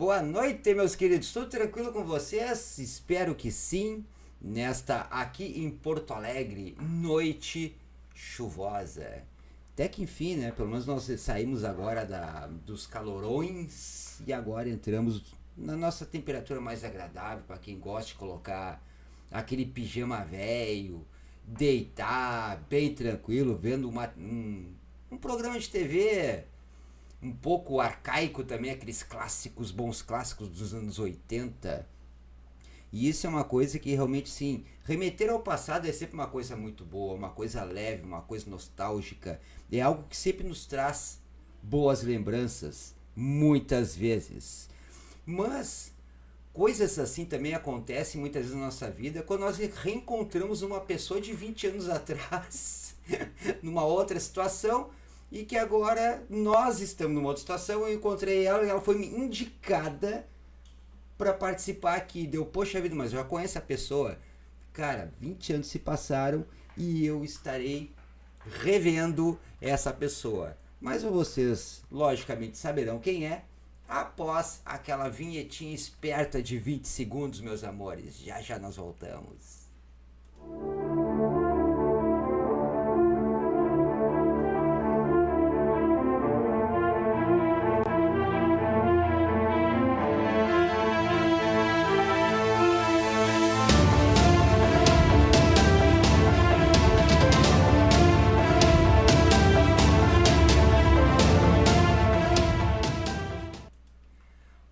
Boa noite, meus queridos. Tudo tranquilo com vocês? Espero que sim. Nesta aqui em Porto Alegre, noite chuvosa. Até que enfim, né? Pelo menos nós saímos agora dos calorões e agora entramos na nossa temperatura mais agradável para quem gosta de colocar aquele pijama velho, deitar bem tranquilo, vendo um programa de TV um pouco arcaico também, aqueles clássicos, bons clássicos dos anos 80. E isso é uma coisa que realmente, sim, remeter ao passado é sempre uma coisa muito boa, uma coisa leve, uma coisa nostálgica. É algo que sempre nos traz boas lembranças, muitas vezes. Mas coisas assim também acontecem muitas vezes na nossa vida quando nós reencontramos uma pessoa de 20 anos atrás, numa outra situação, e que agora nós estamos numa outra situação. Eu encontrei ela e ela foi me indicada para participar aqui. Deu, poxa vida, mas eu já conheço a pessoa. Cara, 20 anos se passaram e eu estarei revendo essa pessoa. Mas vocês, logicamente, saberão quem é após aquela vinhetinha esperta de 20 segundos, meus amores. Já já nós voltamos.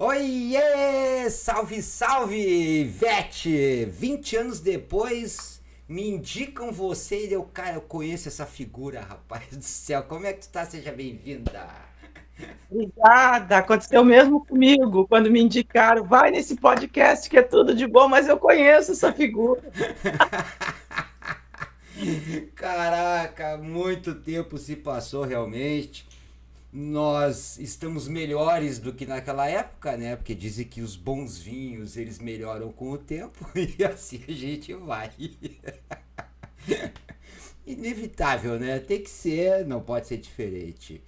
Oiê! Salve, salve, Vete! 20 anos depois, me indicam você e eu, cara, eu conheço essa figura, rapaz do céu. Como é que tu tá? Seja bem-vinda. Obrigada, aconteceu mesmo comigo, quando me indicaram, vai nesse podcast que é tudo de bom, mas eu conheço essa figura. Caraca, muito tempo se passou realmente. Nós estamos melhores do que naquela época, né? Porque dizem que os bons vinhos eles melhoram com o tempo e assim a gente vai. Inevitável, né? Tem que ser, não pode ser diferente.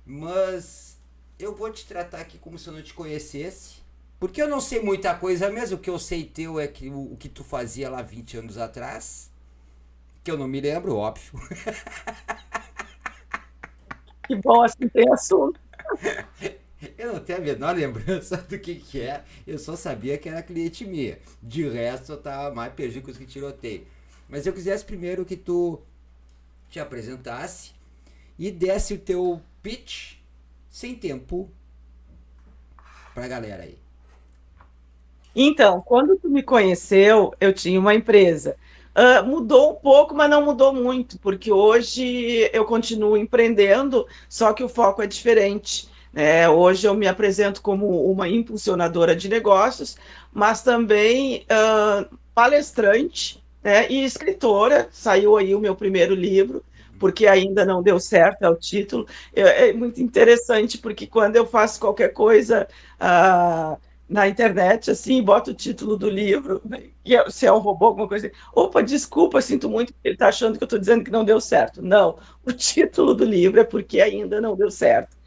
Mas eu vou te tratar aqui como se eu não te conhecesse. Porque eu não sei muita coisa mesmo. O que eu sei teu é que o que tu fazia lá 20 anos atrás. Que eu não me lembro, óbvio. Que bom, assim tem assunto. Eu não tenho a menor lembrança do que é. Eu só sabia que era cliente minha. De resto, eu tava mais perdido com os que tiroteio. Mas eu quisesse primeiro que tu te apresentasse e desse o teu pitch sem tempo pra galera aí. Então, quando tu me conheceu, eu tinha uma empresa. Mudou um pouco, mas não mudou muito, porque hoje eu continuo empreendendo, só que o foco é diferente, né? Hoje eu me apresento como uma impulsionadora de negócios, mas também palestrante, né? E escritora. Saiu aí o meu primeiro livro, porque ainda não deu certo, é o título. É muito interessante, porque quando eu faço qualquer coisa. Na internet, assim, bota o título do livro, né, se é um robô, alguma coisa assim. Opa, desculpa, sinto muito, porque ele está achando que eu estou dizendo que não deu certo. Não, o título do livro é porque ainda não deu certo.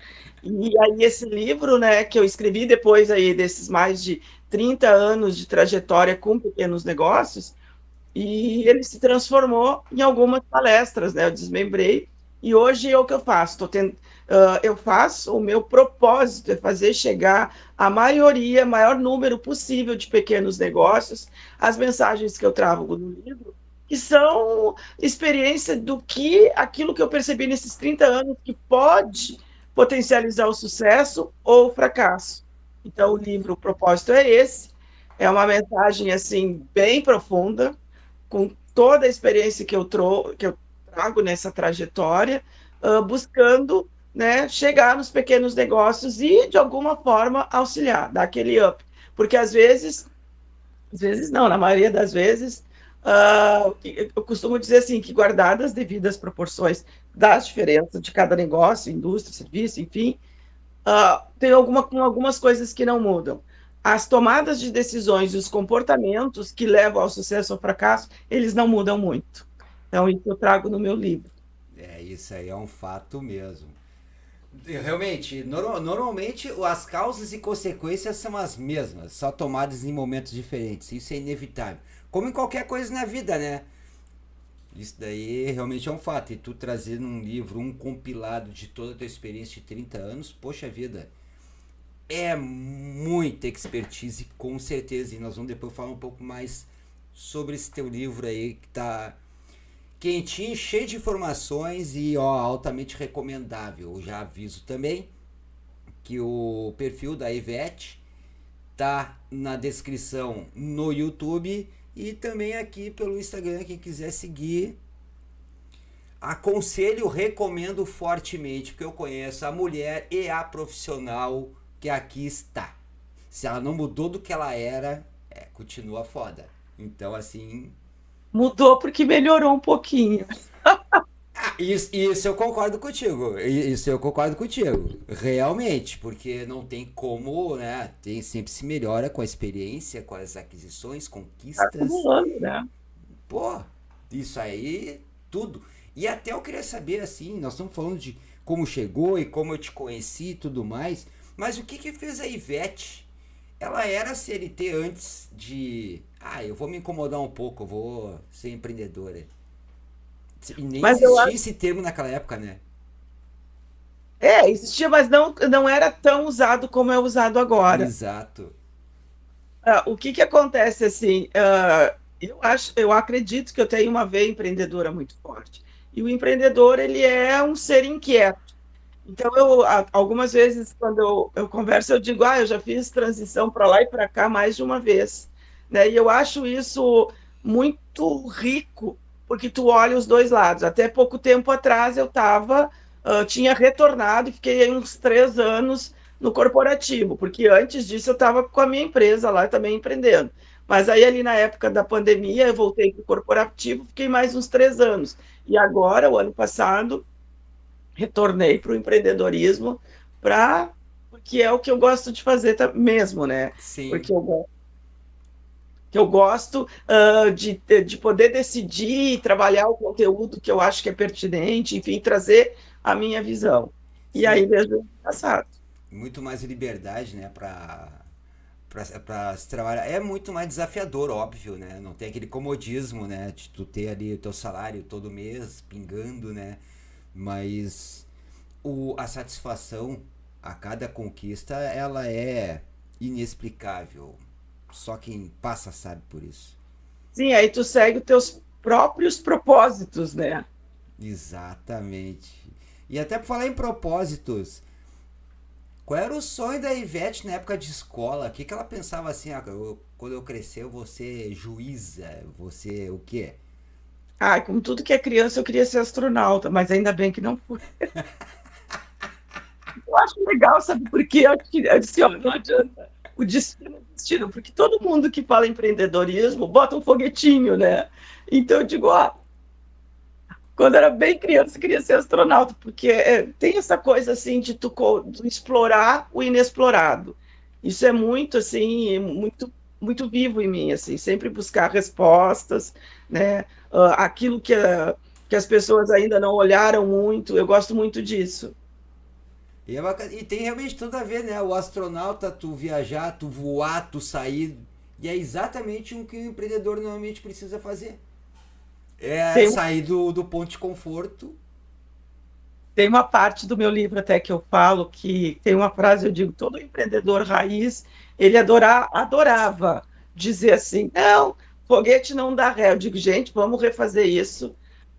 E aí esse livro, né, que eu escrevi depois aí desses mais de 30 anos de trajetória com pequenos negócios, e ele se transformou em algumas palestras, né? Eu desmembrei e hoje é o que eu faço. Eu faço o meu propósito é fazer chegar a maioria, maior número possível de pequenos negócios, as mensagens que eu trago no livro, que são experiência do que aquilo que eu percebi nesses 30 anos que pode potencializar o sucesso ou o fracasso. Então, o livro, o propósito é esse. É uma mensagem assim bem profunda, com toda a experiência que eu trago nessa trajetória, buscando, né, chegar nos pequenos negócios e, de alguma forma, auxiliar, dar aquele up. Porque às vezes não, na maioria das vezes, eu costumo dizer assim, que guardadas as devidas proporções das diferenças de cada negócio, indústria, serviço, enfim, tem algumas coisas que não mudam. As tomadas de decisões e os comportamentos que levam ao sucesso ou ao fracasso, eles não mudam muito. Então, isso eu trago no meu livro. É, isso aí é um fato mesmo. Realmente, normalmente as causas e consequências são as mesmas, só tomadas em momentos diferentes. Isso é inevitável. Como em qualquer coisa na vida, né? Isso daí realmente é um fato. E tu trazer num livro um compilado de toda a tua experiência de 30 anos, poxa vida, é muita expertise, com certeza. E nós vamos depois falar um pouco mais sobre esse teu livro aí, que tá quentinho, cheio de informações e ó, altamente recomendável. Eu já aviso também que o perfil da Ivete tá na descrição no YouTube e também aqui pelo Instagram, quem quiser seguir. Aconselho, recomendo fortemente, porque eu conheço a mulher e a profissional que aqui está. Se ela não mudou do que ela era, continua foda. Então, assim, Mudou porque melhorou um pouquinho. isso eu concordo contigo. Isso eu concordo contigo. Realmente, porque não tem como, né? Tem, sempre se melhora com a experiência, com as aquisições, Tá conquistas. acumulando, né? Pô, isso aí, tudo. E até eu queria saber, assim, nós estamos falando de como chegou e como eu te conheci e tudo mais, mas o que que fez a Ivete? Ela era CLT antes de. Ah, eu vou me incomodar um pouco, eu vou ser empreendedora. E nem Mas eu existia acho. esse termo naquela época, né? É, existia, mas não era tão usado como é usado agora. Exato. O que que acontece assim? Eu acredito que eu tenho uma veia empreendedora muito forte. E o empreendedor, ele é um ser inquieto. Então, algumas vezes, quando eu converso, eu digo, eu já fiz transição para lá e para cá mais de uma vez, né? E eu acho isso muito rico, porque tu olha os dois lados. Até pouco tempo atrás, tinha retornado e fiquei aí uns 3 anos no corporativo, porque antes disso eu estava com a minha empresa lá também empreendendo. Mas aí, ali na época da pandemia, eu voltei para o corporativo, fiquei mais uns 3 anos. E agora, o ano passado, retornei para o empreendedorismo para porque é o que eu gosto de fazer mesmo, né? Sim. Porque eu gosto de poder decidir e trabalhar o conteúdo que eu acho que é pertinente, enfim, trazer a minha visão. E aí, Sim. desde o ano passado. Muito mais liberdade, né, pra se trabalhar. É muito mais desafiador, óbvio, né? Não tem aquele comodismo, né? De tu ter ali o teu salário todo mês pingando, né? Mas a satisfação a cada conquista, ela é inexplicável. Só quem passa sabe por isso. Sim, aí tu segue os teus próprios propósitos, né? Exatamente. E até por falar em propósitos, qual era o sonho da Ivete na época de escola? O que, que ela pensava assim, quando eu crescer eu vou ser juíza, você o quê? Como tudo que é criança, eu queria ser astronauta, mas ainda bem que não fui. Eu acho legal, sabe por quê? Eu disse, ó, não adianta. O destino é destino, porque todo mundo que fala empreendedorismo bota um foguetinho, né? Então eu digo, quando era bem criança, eu queria ser astronauta, porque tem essa coisa assim de tu explorar o inexplorado. Isso é muito assim, muito muito vivo em mim, assim, sempre buscar respostas, né? Aquilo que as pessoas ainda não olharam muito, eu gosto muito disso. E, e tem realmente tudo a ver, né? O astronauta, tu viajar, tu voar, tu sair. E é exatamente o que o empreendedor normalmente precisa fazer. É Tem sair do ponto de conforto. Tem uma parte do meu livro até que eu falo que tem uma frase, eu digo, todo empreendedor raiz, ele adorava dizer assim, não, foguete não dá ré. Eu digo, gente, vamos refazer isso,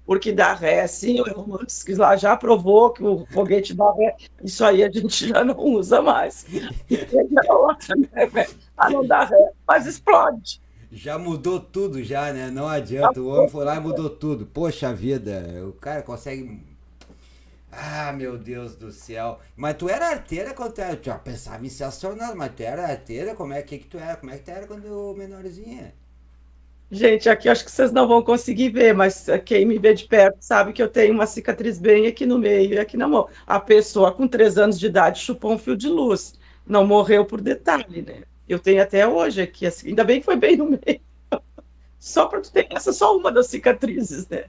porque dá ré, sim, o Elon Musk lá já provou que o foguete dá ré, isso aí a gente já não usa mais. E tem a outra, né, velho? Não dá ré, mas explode. Já mudou tudo já, né? Não adianta. O homem foi lá e mudou tudo. Poxa vida, o cara consegue. Ah, meu Deus do céu. Mas tu era arteira quando tu era. Tu já pensava em ser astronauta, mas tu era arteira? Como é que tu era? Como é que tu era quando menorzinha? Gente, aqui acho que vocês não vão conseguir ver, mas quem me vê de perto sabe que eu tenho uma cicatriz bem aqui no meio e aqui na mão. A pessoa com 3 anos de idade chupou um fio de luz. Não morreu por detalhe, né? Eu tenho até hoje aqui, assim, ainda bem que foi bem no meio. Só para tu ter essa é só uma das cicatrizes, né?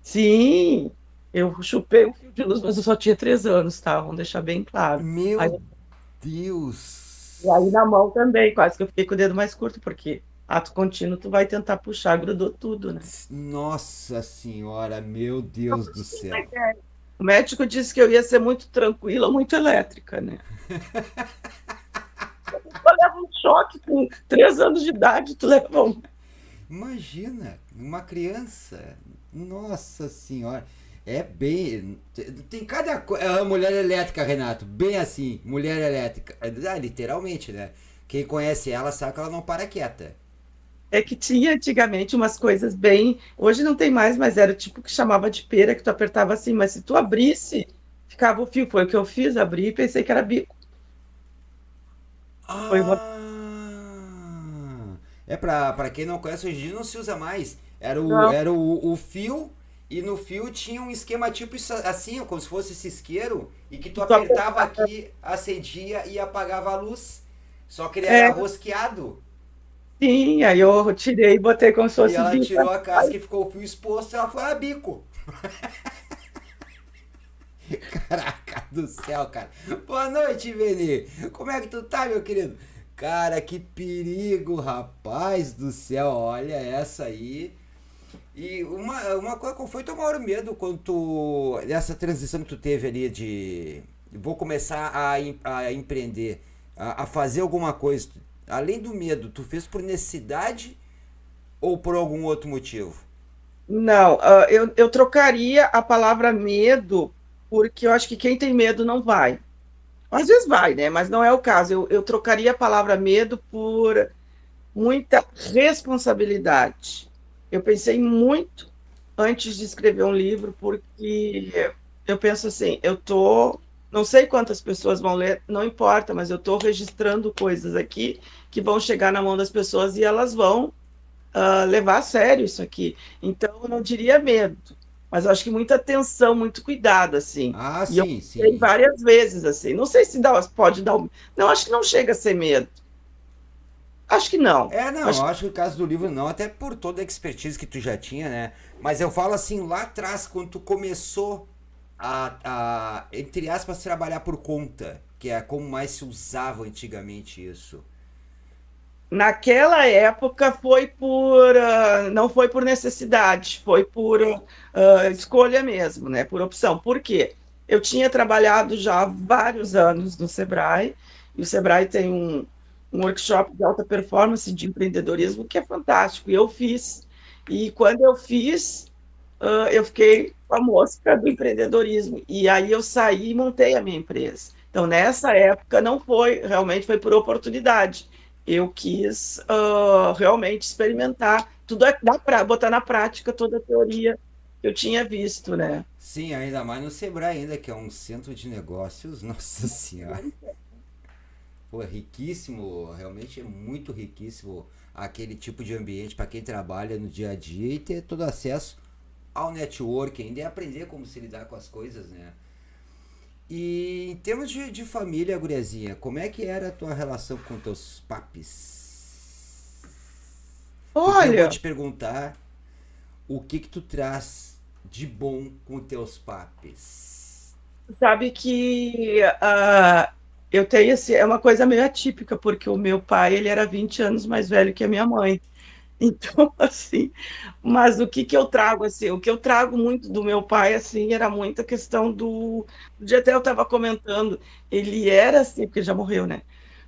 Sim, Eu chupei um fio de luz, mas eu só tinha 3 anos, tá? Vamos deixar bem claro. Aí, Meu e aí Deus! na mão também, quase que eu fiquei com o dedo mais curto, porque ato contínuo tu vai tentar puxar, grudou tudo, né? Nossa senhora, meu Só Deus pra do te ter uma céu. ideia. O médico disse que eu ia ser muito tranquila, muito elétrica, né? Tu leva um choque com 3 anos de idade, tu leva um. Imagina, uma criança. Nossa senhora. É bem. Tem cada mulher elétrica, Renato. Bem assim, mulher elétrica. Literalmente, né? Quem conhece ela sabe que ela não para quieta. É que tinha antigamente umas coisas bem. Hoje não tem mais, mas era tipo que chamava de pera, que tu apertava assim, mas se tu abrisse, ficava o fio. Foi o que eu fiz, abri e pensei que era bico. Foi uma. Ah! É pra quem não conhece, hoje em dia não se usa mais. Não, Era o fio, e no fio tinha um esquema tipo isso, assim, como se fosse esse isqueiro, e que tu e tu apertava apertava. aqui, acendia e apagava a luz. Só que ele era É, rosqueado. sim, aí eu tirei e botei como se E fosse ela bico. tirou a casca e ficou o fio exposto, e ela foi a bico. Caraca do céu, cara. Boa noite, Vini. Como é que tu tá, meu querido? Cara, que perigo, rapaz do céu. Olha essa aí. E uma coisa, qual foi teu maior medo quando tu. Nessa transição que tu teve ali de. Vou começar a empreender, a fazer alguma coisa. Além do medo, tu fez por necessidade ou por algum outro motivo? Não, eu trocaria a palavra medo, porque eu acho que quem tem medo não vai. Às vezes vai, né? Mas não é o caso. Eu trocaria a palavra medo por muita responsabilidade. Eu pensei muito antes de escrever um livro, porque eu penso assim, eu tô, não sei quantas pessoas vão ler, não importa, mas eu estou registrando coisas aqui que vão chegar na mão das pessoas e elas vão levar a sério isso aqui. Então, eu não diria medo, mas eu acho que muita atenção, muito cuidado, assim. Ah, E eu sim, pensei sim. várias vezes, assim. Não sei se pode dar. Não, acho que não chega a ser medo. Acho que não. É, não, Acho eu que acho que o caso do livro não, até por toda a expertise que tu já tinha, né? Mas eu falo assim, lá atrás, quando tu começou entre aspas, trabalhar por conta, que é como mais se usava antigamente isso. naquela época foi por, não foi por necessidade, foi por escolha mesmo, né? Por opção. Por quê? Eu tinha trabalhado já há vários anos no Sebrae, e o Sebrae tem um workshop de alta performance de empreendedorismo que é fantástico, e eu fiz. E quando eu fiz, eu fiquei com a mosca do empreendedorismo. E aí eu saí e montei a minha empresa. Então, nessa época, não foi, realmente foi por oportunidade. Eu quis realmente experimentar tudo, dá para botar na prática toda a teoria que eu tinha visto, né? Sim, ainda mais no Sebrae ainda, que é um centro de negócios, nossa senhora. Pô, é riquíssimo, realmente é muito riquíssimo aquele tipo de ambiente para quem trabalha no dia a dia e ter todo acesso ao networking, ainda é aprender como se lidar com as coisas, né? E em termos de família, guriazinha, como é que era a tua relação com teus papis? Porque eu vou Olha, te perguntar o que que tu traz de bom com teus papis. sabe que eu tenho é uma coisa meio atípica, porque o meu pai ele era 20 anos mais velho que a minha mãe. Então, assim, mas o que que eu trago, assim, o que eu trago muito do meu pai, assim, era muita questão do dia até eu estava comentando, ele era assim, porque ele já morreu, né?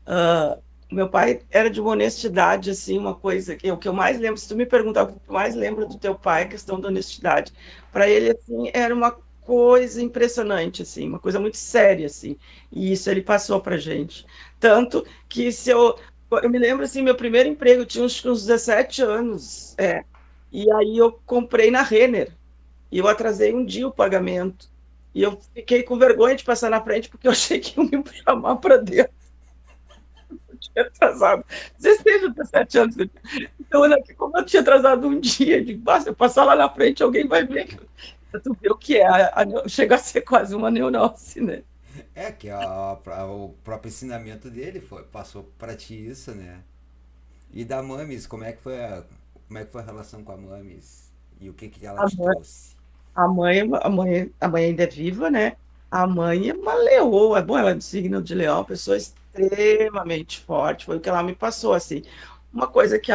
Ah, meu pai era de uma honestidade, assim, uma coisa que o que eu mais lembro, se tu me perguntar o que eu mais lembro do teu pai, é a questão da honestidade. Para ele, assim, era uma coisa impressionante, assim, uma coisa muito séria, assim, e isso ele passou para gente. Tanto que se eu me lembro, assim, meu primeiro emprego, eu tinha uns 17 anos, e aí eu comprei na Renner, e eu atrasei um dia o pagamento, e eu fiquei com vergonha de passar na frente, porque eu achei que iam me chamar para dentro, eu tinha atrasado 16 ou 17 anos. Então, como eu tinha atrasado um dia, eu digo, se eu passar lá na frente, alguém vai ver. Tu vê o que é, chega a ser quase uma neurose, né? É que o próprio ensinamento dele passou pra ti isso, né? E da Mamis, como é que foi a relação com a Mamis? E o que que ela A te mãe, trouxe? A mãe ainda é viva, né? A mãe é uma leoa, é bom, ela é do signo de Leão, pessoa extremamente forte, foi o que ela me passou, assim. Uma coisa que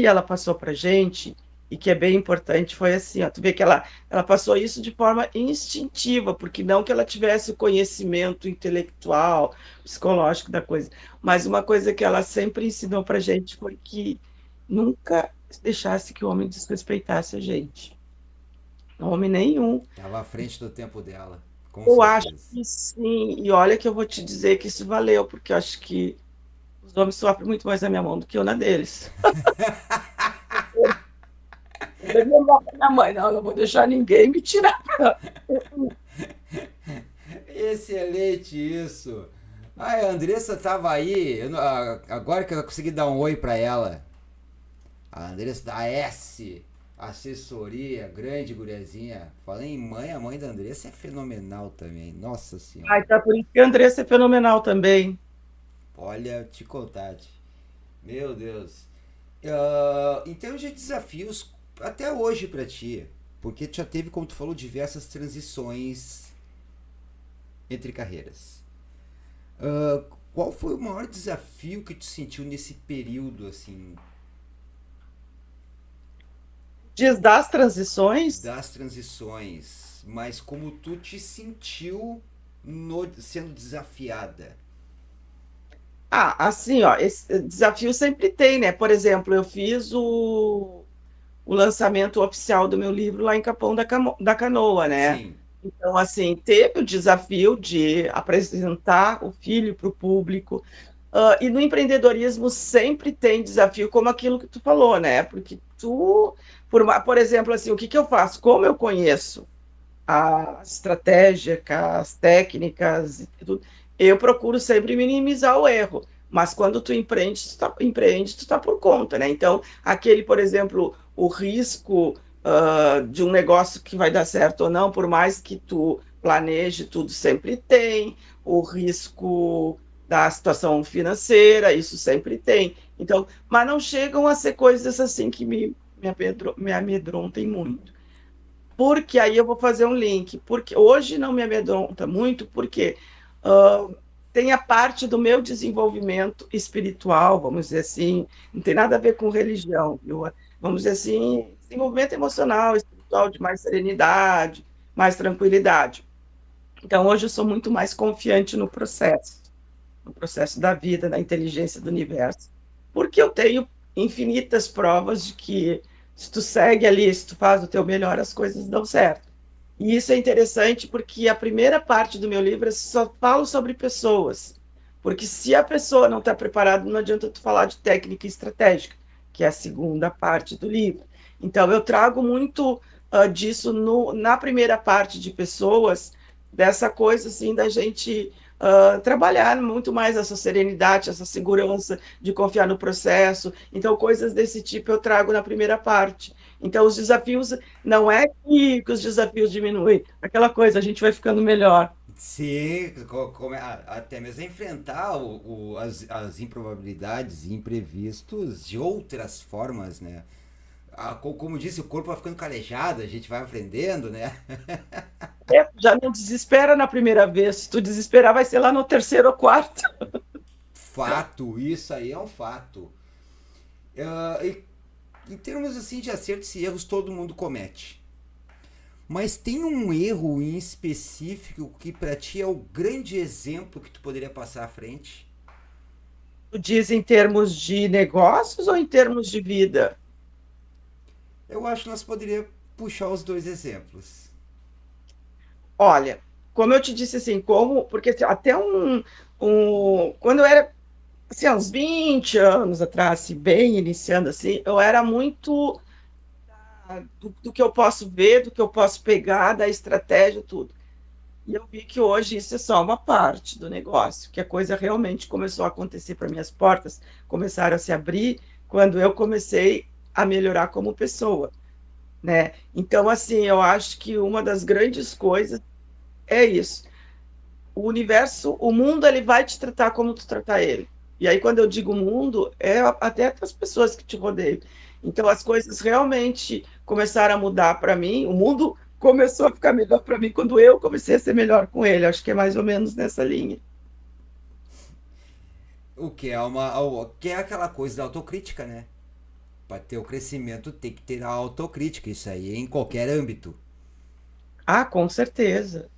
ela passou pra gente, e que é bem importante, foi assim, ó, tu vê que ela passou isso de forma instintiva, porque não que ela tivesse o conhecimento intelectual, psicológico da coisa, mas uma coisa que ela sempre ensinou pra gente foi que nunca deixasse que o homem desrespeitasse a gente. Homem nenhum. Tava à frente do tempo dela, com Eu acho certeza. que sim. E olha que eu vou te dizer que isso valeu, porque eu acho que os homens sofrem muito mais na minha mão do que eu na deles. Eu devia falar pra minha mãe, não, não vou deixar ninguém me tirar. Excelente isso. Ai, a Andressa tava aí, agora que eu consegui dar um oi pra ela. A Andressa da S, assessoria, grande guriazinha. Falei em mãe, a mãe da Andressa é fenomenal também. Nossa Ai, senhora. tá por isso que a Andressa é fenomenal também. Olha, te contar. Meu Deus. Em termos de desafios, até hoje pra ti, porque tu já teve, como tu falou, diversas transições entre carreiras. Ah, qual foi o maior desafio que tu sentiu nesse período, assim, Dias das transições. das transições? Mas como tu te sentiu sendo desafiada? Ah, assim, ó, esse desafio sempre tem, né? Por exemplo, eu fiz o lançamento oficial do meu livro lá em Capão da Canoa, né? Sim, Então, assim, teve o desafio de apresentar o filho para o público. E no empreendedorismo sempre tem desafio, como aquilo que tu falou, né? Porque por exemplo, assim, o que que eu faço? Como eu conheço a estratégia, as técnicas e tudo, eu procuro sempre minimizar o erro. Mas quando tu empreende, tu tá por conta, né? Então, aquele, por exemplo, o risco de um negócio que vai dar certo ou não, por mais que tu planeje, tudo sempre tem. O risco da situação financeira, isso sempre tem. Então, mas não chegam a ser coisas assim que me amedrontem muito. Porque aí eu vou fazer um link. Porque hoje não me amedronta muito, porque ah, tem a parte do meu desenvolvimento espiritual, vamos dizer assim, não tem nada a ver com religião, viu? Vamos dizer assim, desenvolvimento emocional, espiritual, de mais serenidade, mais tranquilidade. Então, hoje eu sou muito mais confiante no processo da vida, da inteligência do universo, porque eu tenho infinitas provas de que se tu segue ali, se tu faz o teu melhor, as coisas dão certo. E isso é interessante porque a primeira parte do meu livro eu só falo sobre pessoas. Porque se a pessoa não está preparada, não adianta tu falar de técnica estratégica, que é a segunda parte do livro. Então, eu trago muito disso na primeira parte de pessoas, dessa coisa assim da gente trabalhar muito mais essa serenidade, essa segurança de confiar no processo. Então, coisas desse tipo eu trago na primeira parte. Então, os desafios não é que os desafios diminuem, aquela coisa, a gente vai ficando melhor. sim, até mesmo enfrentar as improbabilidades e imprevistos de outras formas, né? Como disse, o corpo vai ficando calejado, a gente vai aprendendo, né? Já não desespera na primeira vez, se tu desesperar, vai ser lá no terceiro ou quarto. Fato, isso aí é um fato. E em termos assim de acertos e erros, todo mundo comete. Mas tem um erro em específico que pra ti é o grande exemplo que tu poderia passar à frente? Tu diz em termos de negócios ou em termos de vida? Eu acho que nós poderíamos puxar os dois exemplos. Olha, como eu te disse assim, porque assim, até quando eu era assim, há uns 20 anos atrás, assim, bem iniciando assim, eu era muito do que eu posso ver, do que eu posso pegar, da estratégia, tudo. E eu vi que hoje isso é só uma parte do negócio, que a coisa realmente começou a acontecer para minhas portas, começaram a se abrir quando eu comecei a melhorar como pessoa, né? Então, assim, eu acho que uma das grandes coisas é isso. O universo, o mundo, ele vai te tratar como tu tratar ele. E aí, quando eu digo mundo, é até as pessoas que te rodeiam. Então, as coisas realmente começaram a mudar para mim. O mundo começou a ficar melhor para mim quando eu comecei a ser melhor com ele. Acho que é mais ou menos nessa linha. O que é que é aquela coisa da autocrítica, né? Para ter o crescimento tem que ter a autocrítica, isso aí em qualquer âmbito. Ah, com certeza.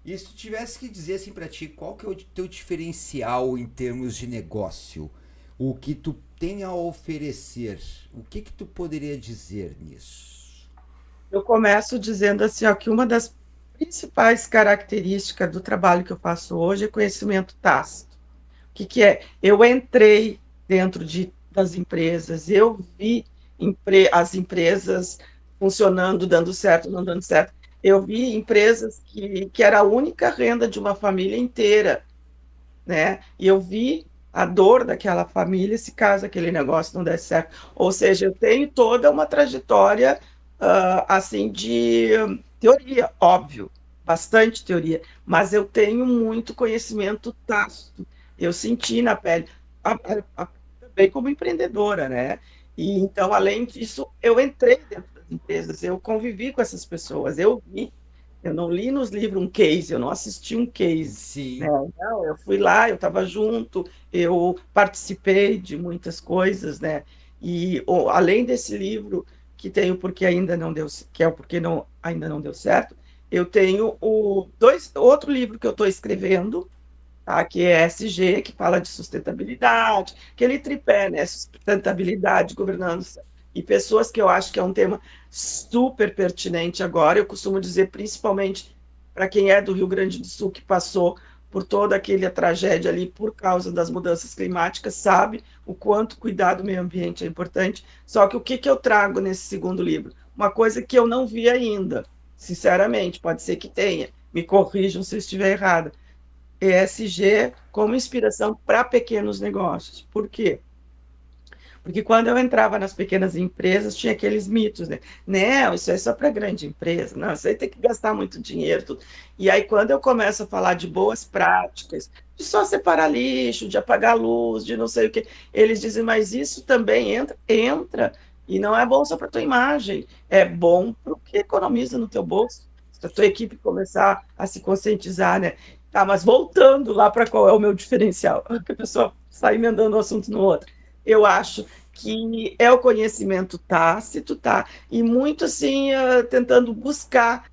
E se tu tivesse que dizer assim para ti, qual que é o teu diferencial em termos de negócio? O que tu tem a oferecer? O que tu poderia dizer nisso? Eu começo dizendo assim, ó, que uma das principais características do trabalho que eu faço hoje é conhecimento tácito. O que, que é? Eu entrei dentro das empresas, eu vi as empresas funcionando, dando certo, não dando certo. Eu vi empresas que era a única renda de uma família inteira, né? E eu vi a dor daquela família se caso aquele negócio não desse certo. Ou seja, eu tenho toda uma trajetória assim de teoria, óbvio, bastante teoria, mas eu tenho muito conhecimento tácito. Eu senti na pele, também como empreendedora, né? E então, além disso, eu entrei dentro das empresas, eu convivi com essas pessoas, eu vi, eu não li nos livros um case, eu não assisti um case, né? Sim. Não, eu fui lá, eu estava junto, eu participei de muitas coisas, né? E além desse livro que tem o porquê ainda não deu, que é o porquê não, ainda não deu certo, eu tenho outro livro que eu estou escrevendo, tá? Que é SG, que fala de sustentabilidade, aquele tripé, né? Sustentabilidade, governança e pessoas, que eu acho que é um tema super pertinente agora. Eu costumo dizer, principalmente para quem é do Rio Grande do Sul, que passou por toda aquela tragédia ali por causa das mudanças climáticas, sabe o quanto cuidar do meio ambiente é importante. Só que o que, que eu trago nesse segundo livro? Uma coisa que eu não vi ainda, sinceramente, pode ser que tenha, me corrijam se eu estiver errada. ESG como inspiração para pequenos negócios. Por quê? Porque quando eu entrava nas pequenas empresas, tinha aqueles mitos, né? Não, isso é só para grande empresa, não, isso aí tem que gastar muito dinheiro. Tudo. E aí, quando eu começo a falar de boas práticas, de só separar lixo, de apagar luz, de não sei o quê, eles dizem, mas isso também entra, e não é bom só para tua imagem, é bom para o que economiza no teu bolso. Se a tua equipe começar a se conscientizar, né? Tá, mas voltando lá para qual é o meu diferencial, que a pessoa sai emendando um assunto no outro. Eu acho que é o conhecimento tácito, tá? E muito assim, tentando buscar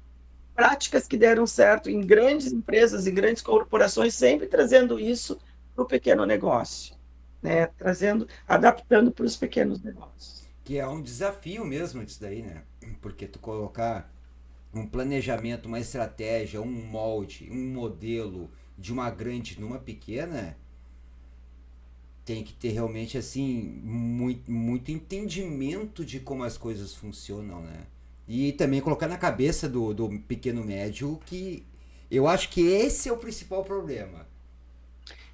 práticas que deram certo em grandes empresas, em grandes corporações, sempre trazendo isso para o pequeno negócio, né? Trazendo, adaptando para os pequenos negócios. Que é um desafio mesmo isso daí, né? Porque tu colocar um planejamento, uma estratégia, um molde, um modelo de uma grande numa pequena, tem que ter realmente assim muito entendimento de como as coisas funcionam, né? E também colocar na cabeça do pequeno médio que eu acho que esse é o principal problema.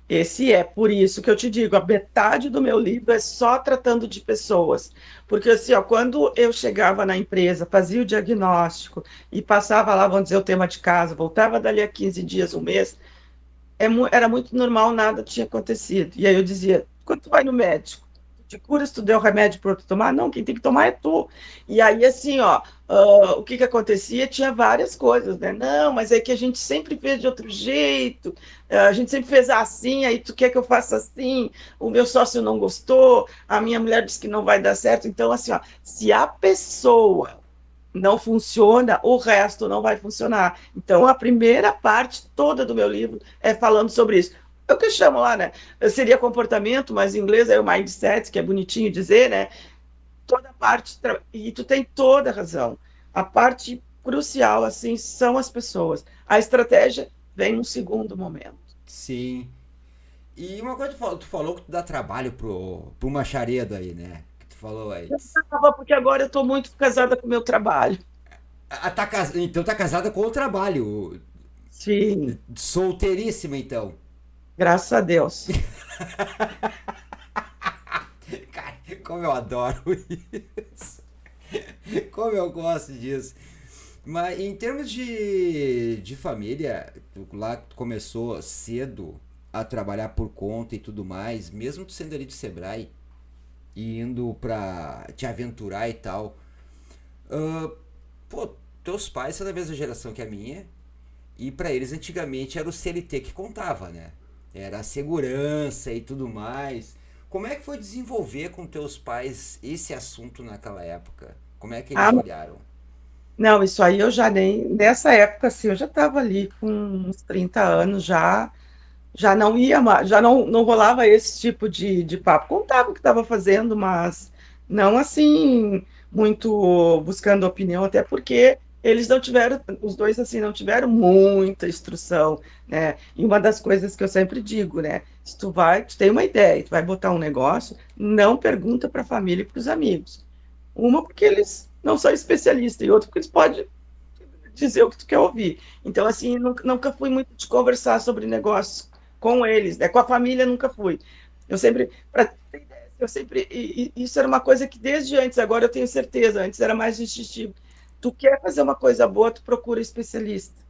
Esse é, por isso que eu te digo, a metade do meu livro é só tratando de pessoas. Porque assim, ó, quando eu chegava na empresa, fazia o diagnóstico e passava lá, vamos dizer, o tema de casa, voltava dali a 15 dias, um mês, era muito normal, nada tinha acontecido. E aí eu dizia, quando tu vai no médico, tu te cura se tu deu remédio para outro tomar? Não, quem tem que tomar é tu. E aí, assim, ó, o que que acontecia? Tinha várias coisas, né? Não, mas é que a gente sempre fez de outro jeito, a gente sempre fez assim, aí tu quer que eu faça assim, o meu sócio não gostou, a minha mulher disse que não vai dar certo. Então, assim, ó, se a pessoa não funciona, o resto não vai funcionar. Então, a primeira parte toda do meu livro é falando sobre isso. É o que eu chamo lá, né? Seria comportamento, mas em inglês é o mindset, que é bonitinho dizer, né? Toda a parte, e tu tem toda a razão. A parte crucial, assim, são as pessoas. A estratégia vem no segundo momento. Sim. E uma coisa tu falou que tu dá trabalho pro Macharedo aí, né? Que tu falou aí. Porque agora eu estou muito casada com o meu trabalho. Então tá casada com o trabalho. Sim, Solteiríssima, então. graças a Deus. Cara, como eu adoro isso. Como eu gosto disso. Mas em termos de família, lá que tu começou cedo a trabalhar por conta e tudo mais, mesmo tu sendo ali do Sebrae e indo pra te aventurar e tal, ah, pô, teus pais são da mesma geração que a minha, e para eles antigamente era o CLT que contava, né? Era a segurança e tudo mais. Como é que foi desenvolver com teus pais esse assunto naquela época? Como é que Ah, eles olharam? não, isso aí eu já nem. Nessa época, assim, eu já estava ali com uns 30 anos já. Já não ia mais, já não rolava esse tipo de papo. Contava o que estava fazendo, mas não assim, muito buscando opinião, até porque eles não tiveram, os dois assim, não tiveram muita instrução, né? E uma das coisas que eu sempre digo, né? Se tu vai, tu tem uma ideia, tu vai botar um negócio, não pergunta para a família e para os amigos. Uma, porque eles não são especialistas, e outra, porque eles podem dizer o que tu quer ouvir. Então, assim, nunca fui muito de conversar sobre negócios com eles, né? Com a família nunca fui. Eu sempre, pra, eu sempre, isso era uma coisa que desde antes, agora eu tenho certeza, antes era mais instintivo. Tu quer fazer uma coisa boa, tu procura especialista.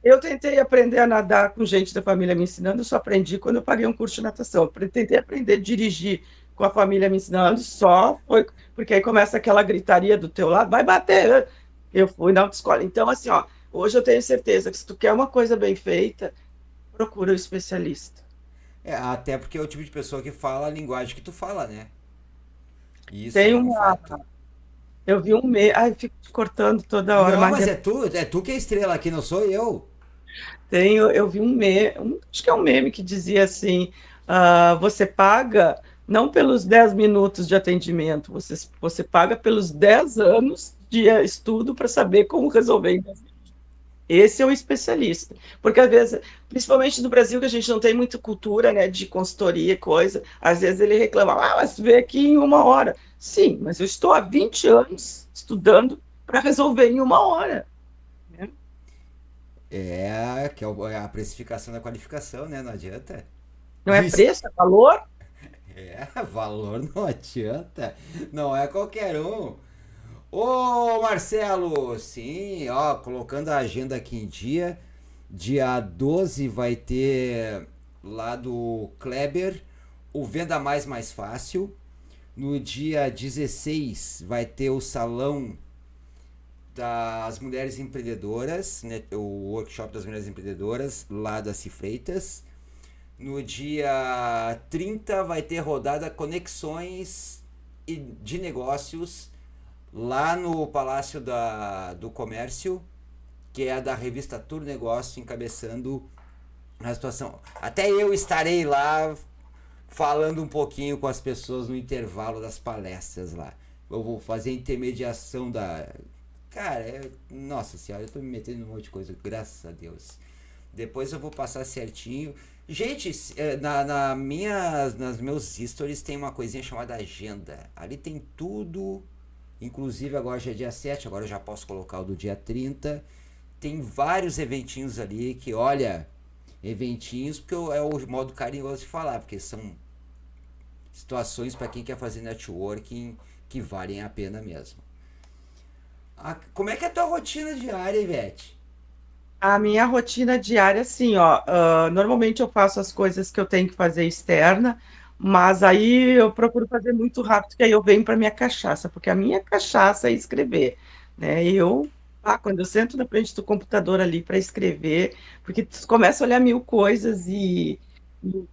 Eu tentei aprender a nadar com gente da família me ensinando, eu só aprendi quando eu paguei um curso de natação. Eu tentei aprender a dirigir com a família me ensinando, só foi porque aí começa aquela gritaria do teu lado, vai bater. Eu fui na autoescola. Então, assim, ó, hoje eu tenho certeza que se tu quer uma coisa bem feita, procura o especialista. É, até porque é o tipo de pessoa que fala a linguagem que tu fala, né? E isso Tem é um uma, fato. eu vi um meme, ai, fico te cortando toda hora, Não, mas mas é tu que é estrela aqui, não sou eu. eu vi um meme, acho que é um meme que dizia assim, você paga não pelos 10 minutos de atendimento, você paga pelos 10 anos de estudo para saber como resolver em 10 minutos. Esse é o especialista. Porque às vezes, principalmente no Brasil, que a gente não tem muita cultura, né, de consultoria e coisa, às vezes ele reclama, mas vê aqui em uma hora. Sim, mas eu estou há 20 anos estudando para resolver em uma hora. Né? É, que é a precificação da qualificação, né? Não adianta. Não é preço, é valor? É, valor não adianta. Não é qualquer um. Ô Marcelo, sim, ó, colocando a agenda aqui em dia. Dia 12 vai ter lá do Kleber o Venda Mais Fácil. No dia 16 vai ter o Salão das Mulheres Empreendedoras, né, o workshop das Mulheres Empreendedoras lá da Cifreitas. No dia 30 vai ter rodada Conexões de Negócios lá no Palácio do Comércio, que é da revista Tour Negócio, encabeçando a situação. Até eu estarei lá falando um pouquinho com as pessoas no intervalo das palestras lá. Eu vou fazer a intermediação da. Cara, nossa senhora, eu tô me metendo em um monte de coisa, graças a Deus. Depois eu vou passar certinho. Gente, nas meus stories tem uma coisinha chamada agenda. Ali tem tudo. Inclusive agora já é dia 7, agora eu já posso colocar o do dia 30. Tem vários eventinhos ali que, olha, eventinhos, porque é o modo carinhoso de falar, porque são situações para quem quer fazer networking que valem a pena mesmo. Como é que é a tua rotina diária, Ivete? A minha rotina diária, assim, ó, normalmente eu faço as coisas que eu tenho que fazer externa, mas aí eu procuro fazer muito rápido, que aí eu venho para minha cachaça, porque a minha cachaça é escrever, né? Quando eu sento na frente do computador ali para escrever, porque tu começa a olhar mil coisas e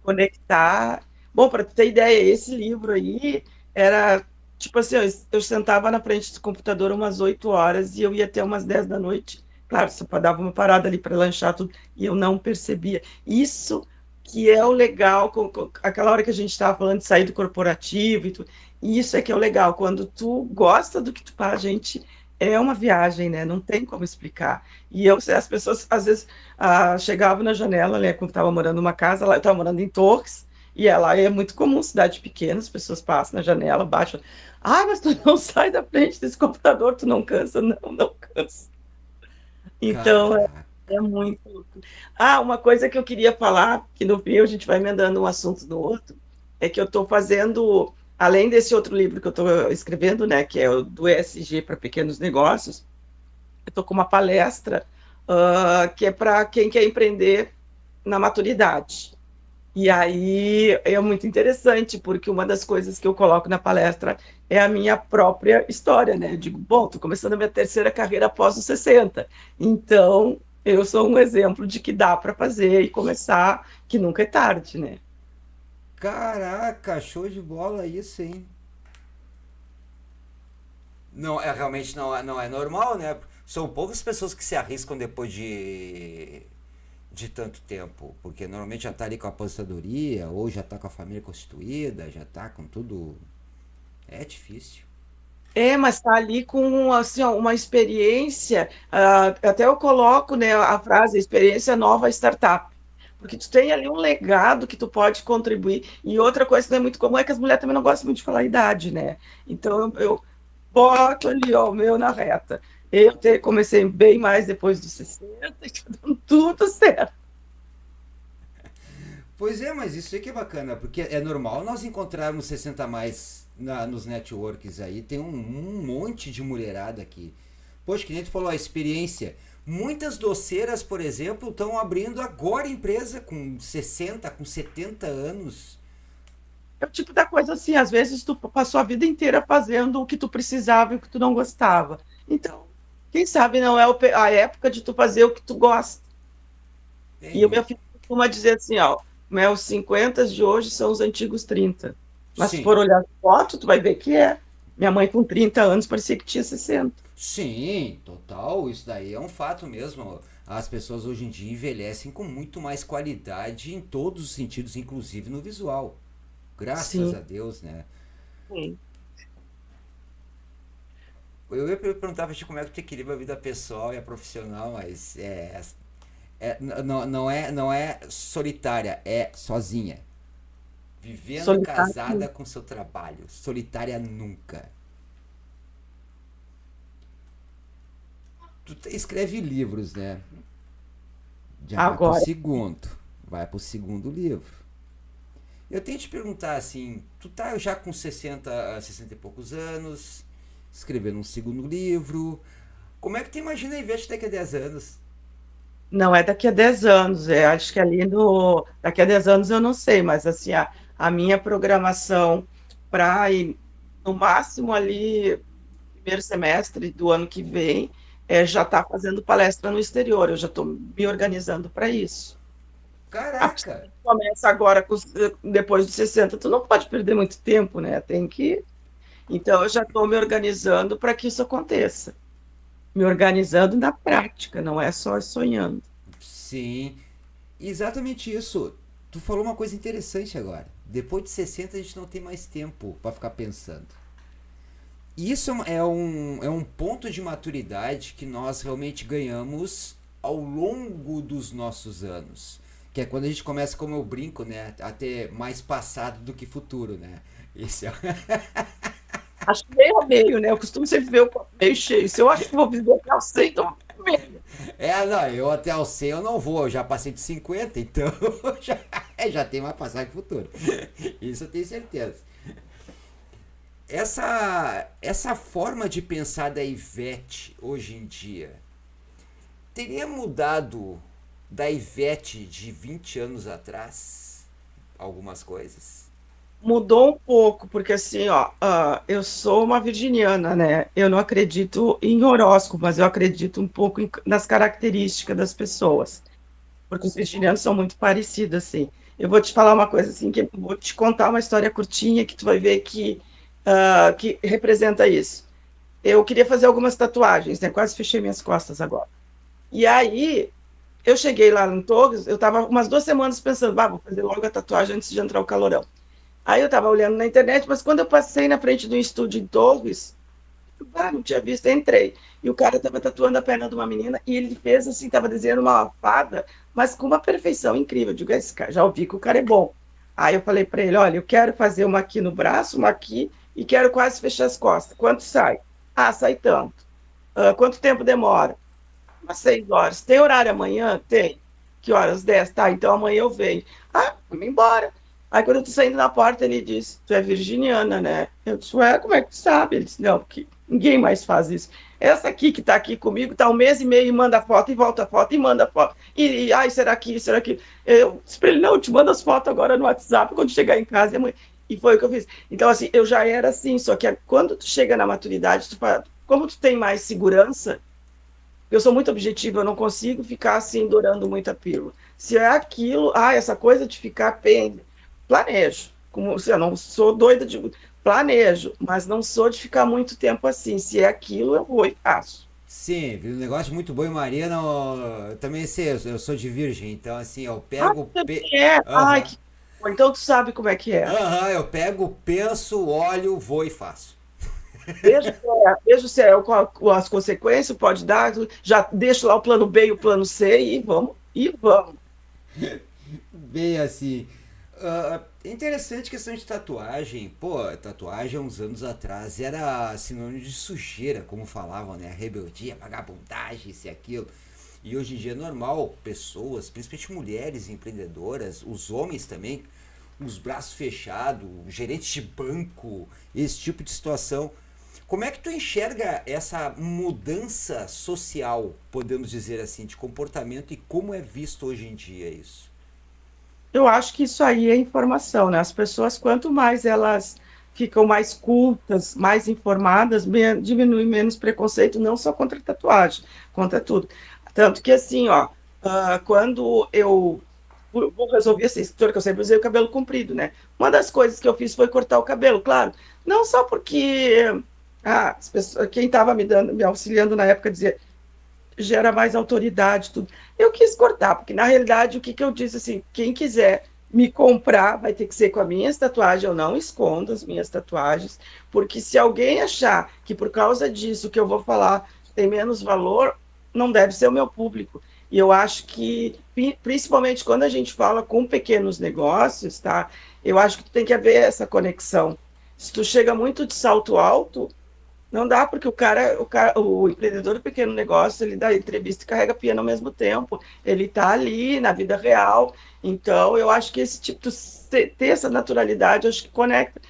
conectar. Bom, para tu ter ideia, esse livro aí era tipo assim, eu sentava na frente do computador umas 8 horas e eu ia até umas 10 da noite. Claro, só dava uma parada ali para lanchar tudo, e eu não percebia. Isso que é o legal, aquela hora que a gente estava falando de sair do corporativo e tudo, isso é que é o legal, quando tu gosta do que tu faz, gente, é uma viagem, né? Não tem como explicar. As pessoas, às vezes, chegavam na janela, né, quando estava morando numa casa, lá eu estava morando em Torres, e lá é muito comum, cidade pequena, as pessoas passam na janela, baixam. Ah, mas tu não sai da frente desse computador, tu não cansa? Não, não cansa. Então, Caraca. é muito. Uma coisa que eu queria falar, que no fim a gente vai emendando um assunto no outro, é que eu estou fazendo, além desse outro livro que eu estou escrevendo, né, que é o do ESG para pequenos negócios, eu estou com uma palestra que é para quem quer empreender na maturidade. E aí é muito interessante, porque uma das coisas que eu coloco na palestra é a minha própria história, né? Eu digo, bom, estou começando a minha terceira carreira após os 60. Então, eu sou um exemplo de que dá para fazer e começar, que nunca é tarde, né? Caraca, show de bola isso, hein? Não, é realmente não é normal, né? São poucas pessoas que se arriscam depois de tanto tempo, porque normalmente já tá ali com a aposentadoria, ou já tá com a família constituída, já tá com tudo. É difícil. É, mas está ali com assim, ó, uma experiência, até eu coloco, né, a frase experiência nova startup, porque tu tem ali um legado que tu pode contribuir. E outra coisa que não é muito comum é que as mulheres também não gostam muito de falar a idade, né? Então eu boto ali, ó, o meu na reta. Comecei bem mais depois dos 60 e tá dando tudo certo. Pois é, mas isso aí que é bacana, porque é normal nós encontrarmos 60 a mais nos networks aí, tem um monte de mulherada aqui. Poxa, que nem tu falou, a experiência. Muitas doceiras, por exemplo, estão abrindo agora empresa com 60, com 70 anos. É o tipo da coisa assim, às vezes tu passou a vida inteira fazendo o que tu precisava e o que tu não gostava. Então, quem sabe não é a época de tu fazer o que tu gosta. E o Tem. meu filho costuma dizer assim, ó, os 50 de hoje são os antigos 30. Mas se Sim, for olhar foto, tu vai ver que é. Minha mãe com 30 anos parecia que tinha 60. sim, total. Isso daí é um fato mesmo. As pessoas hoje em dia envelhecem com muito mais qualidade em todos os sentidos, inclusive no visual. Graças Sim, a Deus, né? sim. Eu ia perguntar pra ti como é que tu equilibra a vida pessoal e a profissional, mas não é solitária, é sozinha. Vivendo casada Solitário. com seu trabalho. Solitária nunca. Tu escreve livros, né? Já vai pro Agora, segundo. Vai pro segundo livro. Eu tenho que te perguntar assim, tu tá já com 60 e poucos anos, escrevendo um segundo livro. Como é que tu imagina a Ivete daqui a 10 anos? não é daqui a 10 anos, acho que ali no. Daqui a 10 anos eu não sei, mas assim, a minha programação para ir no máximo ali primeiro semestre do ano que vem, já está fazendo palestra no exterior. Eu já estou me organizando para isso. Ah, porque se a Caraca! gente começa agora depois dos 60, tu não pode perder muito tempo, né? Tem que. Então, eu já estou me organizando para que isso aconteça. Me organizando na prática, não é só sonhando. Sim, exatamente isso. Tu falou uma coisa interessante agora. Depois de 60 a gente não tem mais tempo para ficar pensando. Isso é um ponto de maturidade que nós realmente ganhamos ao longo dos nossos anos. Que é quando a gente começa, como eu brinco, né? A ter mais passado do que futuro, né? Esse é, Acho que meio a meio, né? Eu costumo sempre ver o copo meio cheio. Se eu acho que vou viver até os 100, então meio. não, eu até os 100 eu não vou, eu já passei de 50, então já tem uma passagem futuro. Isso eu tenho certeza. Essa forma de pensar da Ivete hoje em dia teria mudado da Ivete de 20 anos atrás algumas coisas? Mudou um pouco, porque assim, ó, eu sou uma virginiana, né? Eu não acredito em horóscopo, mas eu acredito um pouco nas características das pessoas, porque os virginianos são muito parecidos, assim. Eu vou te falar uma coisa assim, que eu vou te contar uma história curtinha que tu vai ver que representa isso. Eu queria fazer algumas tatuagens, né? Quase fechei minhas costas agora. E aí, eu cheguei lá no Torres, eu estava umas 2 semanas pensando, vou fazer logo a tatuagem antes de entrar o calorão. Aí eu estava olhando na internet, mas quando eu passei na frente do estúdio em Torres, não tinha visto, entrei. E o cara estava tatuando a perna de uma menina e ele fez assim, estava desenhando uma fada, mas com uma perfeição incrível. Eu digo, esse cara, já ouvi que o cara é bom. Aí eu falei para ele, olha, eu quero fazer uma aqui no braço, uma aqui, e quero quase fechar as costas. Quanto sai? Ah, sai tanto. Quanto tempo demora? Umas 6 horas. Tem horário amanhã? Tem. Que horas? 10. Tá, então amanhã eu venho. Ah, vamos embora. Aí quando eu tô saindo na porta, ele disse, tu é virginiana, né? Eu disse, ué, como é que tu sabe? Ele disse, não, porque ninguém mais faz isso. Essa aqui que está aqui comigo está um mês e meio e manda foto e volta foto e manda foto. Ai, será que isso, será que. Eu disse para ele, não, eu te mando as fotos agora no WhatsApp quando chegar em casa. E foi o que eu fiz. Então, assim, eu já era assim, só que quando tu chega na maturidade, tu fala, como tu tem mais segurança, eu sou muito objetiva, eu não consigo ficar assim, dourando muita pílula. Se é aquilo, essa coisa de ficar planejo. Como, assim, eu não sou doida de. Planejo, mas não sou de ficar muito tempo assim. Se é aquilo, eu vou e faço. Sim, um negócio muito bom em Maria, não, eu também sei, eu sou de virgem, então assim, eu Ah, pego, também é. Ai, aham, que. Então tu sabe como é que é. aham, eu pego, penso, olho, vou e faço. Vejo se é as consequências, pode dar, já deixo lá o plano B e o plano C e vamos. Bem assim. Interessante questão de tatuagem. Pô, tatuagem há uns anos atrás era sinônimo de sujeira, como falavam, né? Rebeldia, vagabundagem, isso e aquilo. E hoje em dia é normal pessoas, principalmente mulheres empreendedoras, os homens também, os braços fechados, gerentes de banco, esse tipo de situação. Como é que tu enxerga essa mudança social, podemos dizer assim, de comportamento e como é visto hoje em dia isso? Eu acho que isso aí é informação, né? As pessoas, quanto mais elas ficam mais cultas, mais informadas, diminui menos preconceito, não só contra a tatuagem, contra tudo. Tanto que, assim, ó, quando eu vou resolver essa história, que eu sempre usei o cabelo comprido, né? Uma das coisas que eu fiz foi cortar o cabelo, claro. Não só porque quem estava me auxiliando na época dizia gera mais autoridade, tudo. Eu quis cortar, porque na realidade o que eu disse assim, quem quiser me comprar vai ter que ser com as minhas tatuagens, eu não escondo as minhas tatuagens, porque se alguém achar que por causa disso que eu vou falar tem menos valor, não deve ser o meu público. E eu acho que, principalmente quando a gente fala com pequenos negócios, tá? Eu acho que tem que haver essa conexão. Se tu chega muito de salto alto, não dá, porque o empreendedor do pequeno negócio, ele dá entrevista e carrega piano ao mesmo tempo. Ele está ali na vida real. Então, eu acho que esse tipo de ter essa naturalidade, eu acho que conecta.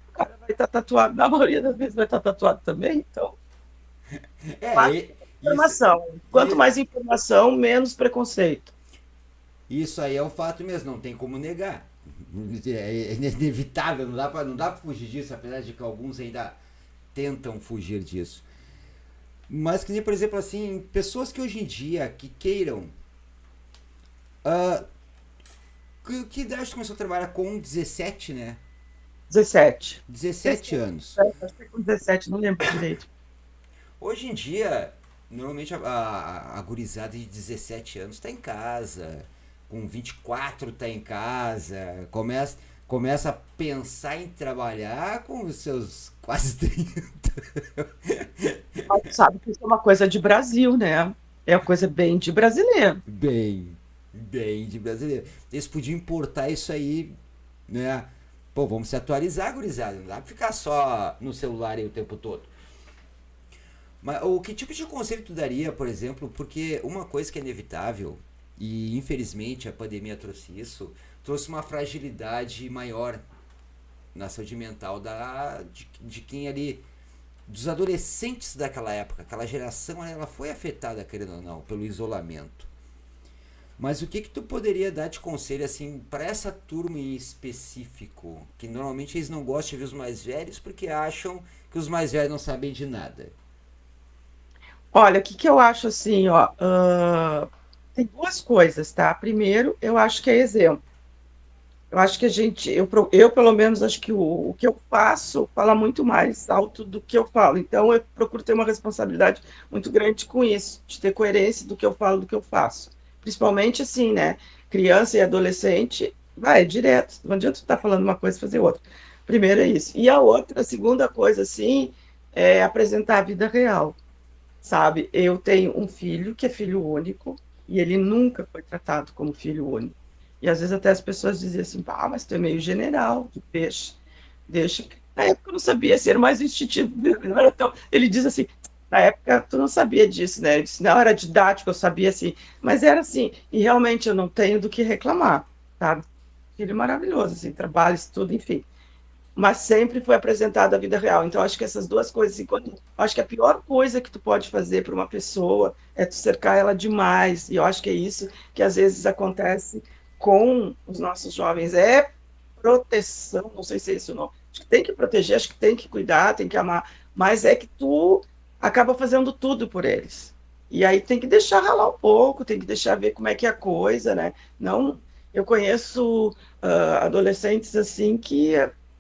O cara vai estar tatuado, na maioria das vezes vai estar tatuado também. Então, eu É, acho que é isso, informação. Quanto e- mais informação, menos preconceito. isso aí é um fato mesmo, não tem como negar. É inevitável, não dá pra fugir disso, apesar de que alguns ainda tentam fugir disso. Mas que nem, por exemplo, assim, pessoas que hoje em dia que queiram. ah, que idade tu começou a trabalhar com 17, né? 17. 17 17, anos. acho que é com 17, não lembro direito. Hoje em dia, normalmente a gurizada de 17 anos está em casa, com 24 está em casa, começa a pensar em trabalhar com os seus quase 30. Mas tu sabe que isso é uma coisa de Brasil, né? É uma coisa bem de brasileiro. Bem, bem de brasileiro. Eles podiam importar isso aí, né? Pô, vamos se atualizar, gurizada. Não dá pra ficar só no celular aí o tempo todo. Mas o que tipo de conselho tu daria, por exemplo, porque uma coisa que é inevitável, e infelizmente a pandemia trouxe isso, trouxe uma fragilidade maior na saúde mental de quem ali, dos adolescentes daquela época, aquela geração, ela foi afetada, querendo ou não, pelo isolamento. Mas o que tu poderia dar de conselho assim para essa turma em específico, que normalmente eles não gostam de ver os mais velhos porque acham que os mais velhos não sabem de nada? Olha, o que que eu acho assim, ó, tem duas coisas, tá? Primeiro, eu acho que é exemplo. Eu acho que eu pelo menos acho que o que eu faço fala muito mais alto do que eu falo. Então eu procuro ter uma responsabilidade muito grande com isso, de ter coerência do que eu falo, do que eu faço. Principalmente assim, né? Criança e adolescente, vai direto. Não adianta tu estar falando uma coisa e fazer outra. Primeiro é isso. E a outra, a segunda coisa, assim, é apresentar a vida real, sabe? Eu tenho um filho que é filho único e ele nunca foi tratado como filho único. E às vezes até as pessoas diziam assim, mas tu é meio general, tu deixa. Na época eu não sabia, se era mais instintivo. Não era tão... Ele diz assim, na época tu não sabia disso, né? Eu disse, não, era didático, eu sabia assim, mas era assim, e realmente eu não tenho do que reclamar, sabe? Filho maravilhoso, assim, trabalho, estudo, enfim. mas sempre foi apresentada a vida real. Então, acho que essas duas coisas, assim, acho que a pior coisa que tu pode fazer para uma pessoa é tu cercar ela demais. E eu acho que é isso que às vezes acontece com os nossos jovens. É proteção, não sei se é isso ou não. Acho que tem que proteger, acho que tem que cuidar, tem que amar, mas é que tu acaba fazendo tudo por eles. E aí tem que deixar ralar um pouco, tem que deixar ver como é que é a coisa, né? Não, eu conheço adolescentes assim que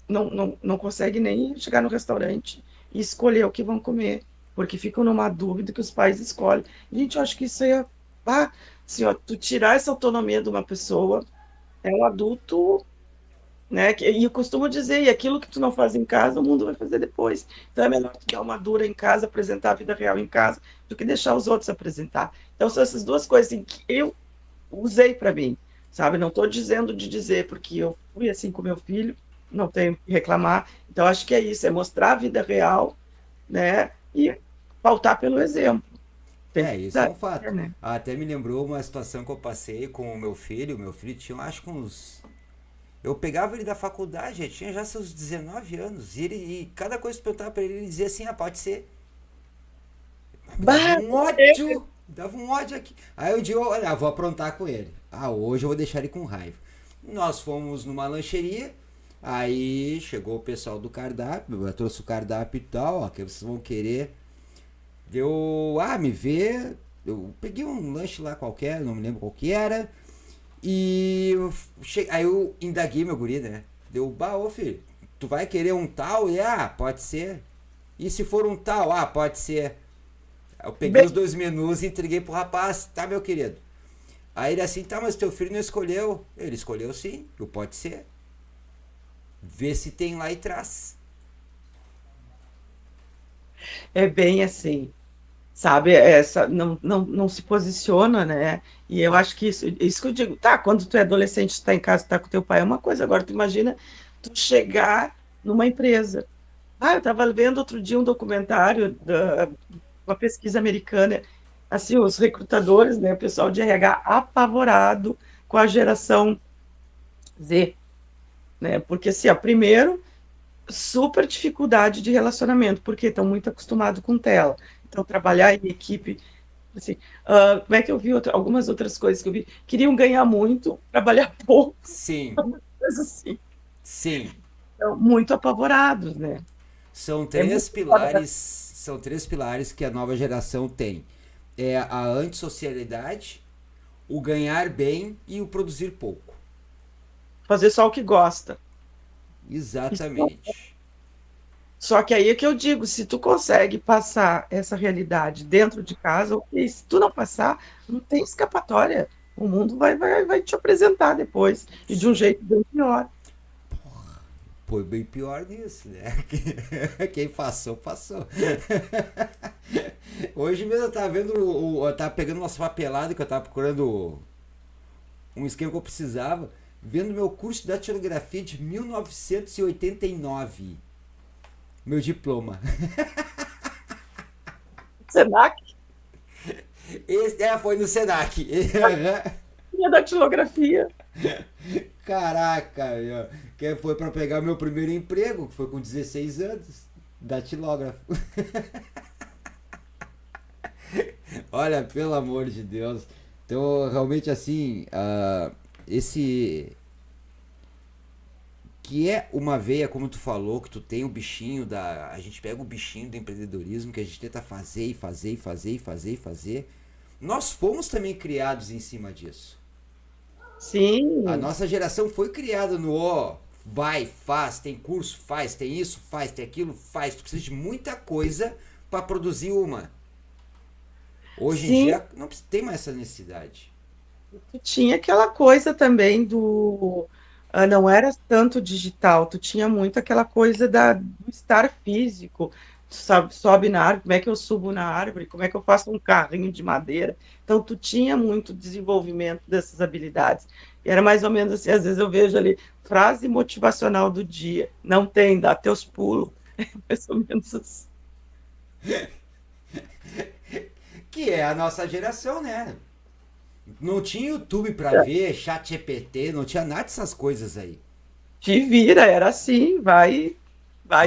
não consegue nem chegar no restaurante e escolher o que vão comer, porque ficam numa dúvida que os pais escolhem. Gente, eu acho que isso é, assim, ó, tu tirar essa autonomia de uma pessoa, é um adulto, né? E eu costumo dizer, e aquilo que tu não faz em casa, o mundo vai fazer depois. Então é melhor tu dar uma dura em casa, apresentar a vida real em casa, do que deixar os outros apresentar. Então são essas duas coisas assim, que eu usei para mim, sabe? Não estou dizendo de dizer, porque eu fui assim com meu filho, não tenho que reclamar. Então, acho que é isso, é mostrar a vida real, né? E pautar pelo exemplo. Tem É, que isso é dar, um fato. né? Até me lembrou uma situação que eu passei com o meu filho. Meu filho tinha, acho que uns. Eu pegava ele da faculdade, ele tinha já seus 19 anos. E cada coisa que eu perguntava pra ele, ele dizia assim: ah, pode ser. Me dava Bah, um ódio! Me dava um ódio aqui. Aí um dia eu, olha, vou aprontar com ele. Ah, hoje eu vou deixar ele com raiva. Nós fomos numa lancheria. Aí chegou o pessoal do cardápio, eu trouxe o cardápio e tal, ó, que vocês vão querer. Deu, me vê. Eu peguei um lanche lá qualquer, não me lembro qual que era. E aí eu indaguei meu guri, né? Deu, ô filho, tu vai querer um tal? E pode ser. E se for um tal? Ah, pode ser. Eu peguei bem, os dois menus e entreguei pro rapaz, tá, meu querido? Aí ele assim, tá, mas teu filho não escolheu. Ele escolheu sim, o pode ser. Vê se tem lá e traz. é bem assim, sabe? Essa não se posiciona, né? E eu acho que isso que eu digo, tá, quando tu é adolescente, tu tá em casa, tu tá com teu pai, é uma coisa. Agora, tu imagina tu chegar numa empresa. Eu estava vendo outro dia um documentário da uma pesquisa americana, assim, os recrutadores, né, o pessoal de RH apavorado com a geração Z, né? Porque assim, ó, primeiro, super dificuldade de relacionamento, porque estão muito acostumados com tela. Então, trabalhar em equipe, assim, como é que eu vi algumas outras coisas que eu vi? Queriam ganhar muito, trabalhar pouco, Sim, coisas assim. sim. Então, muito apavorados, né? São É três muito foda. pilares, são três pilares que a nova geração tem. É a antissocialidade, o ganhar bem e o produzir pouco. Fazer só o que gosta. Isso. Exatamente. Só que aí é que eu digo, se tu consegue passar essa realidade dentro de casa, ok. Se tu não passar, não tem escapatória. O mundo vai te apresentar depois, e de um Sim. jeito bem pior. Foi bem pior nisso, né? Quem passou, passou. Hoje mesmo eu tava vendo, eu tava pegando umas papeladas que eu tava procurando um esquema que eu precisava, vendo meu curso de datilografia de 1989. Meu diploma. Senac Foi no Senac. tinha datilografia. Caraca, meu. Que foi pra pegar meu primeiro emprego, que foi com 16 anos. Datilógrafo. Olha, pelo amor de Deus. Então, realmente, assim, esse. Que é uma veia, como tu falou, que tu tem o bichinho da. A gente pega o bichinho do empreendedorismo, que a gente tenta fazer e fazer e fazer e fazer e fazer. Nós fomos também criados em cima disso. A Sim, nossa geração foi criada no vai, faz, tem curso, faz, tem isso, faz, tem aquilo, faz. Tu precisa de muita coisa para produzir uma. Hoje em sim, dia não tem mais essa necessidade. tu tinha aquela coisa também não era tanto digital, tu tinha muito aquela coisa do estar físico, tu sabe, sobe na árvore, como é que eu subo na árvore, como é que eu faço um carrinho de madeira. Então, tu tinha muito desenvolvimento dessas habilidades. E era mais ou menos assim, às vezes eu vejo ali, frase motivacional do dia, não tem, dá teus pulos, mais ou menos assim. Que é a nossa geração, né? Não tinha YouTube pra ver, chat GPT, não tinha nada dessas coisas aí. te vira, era assim, vai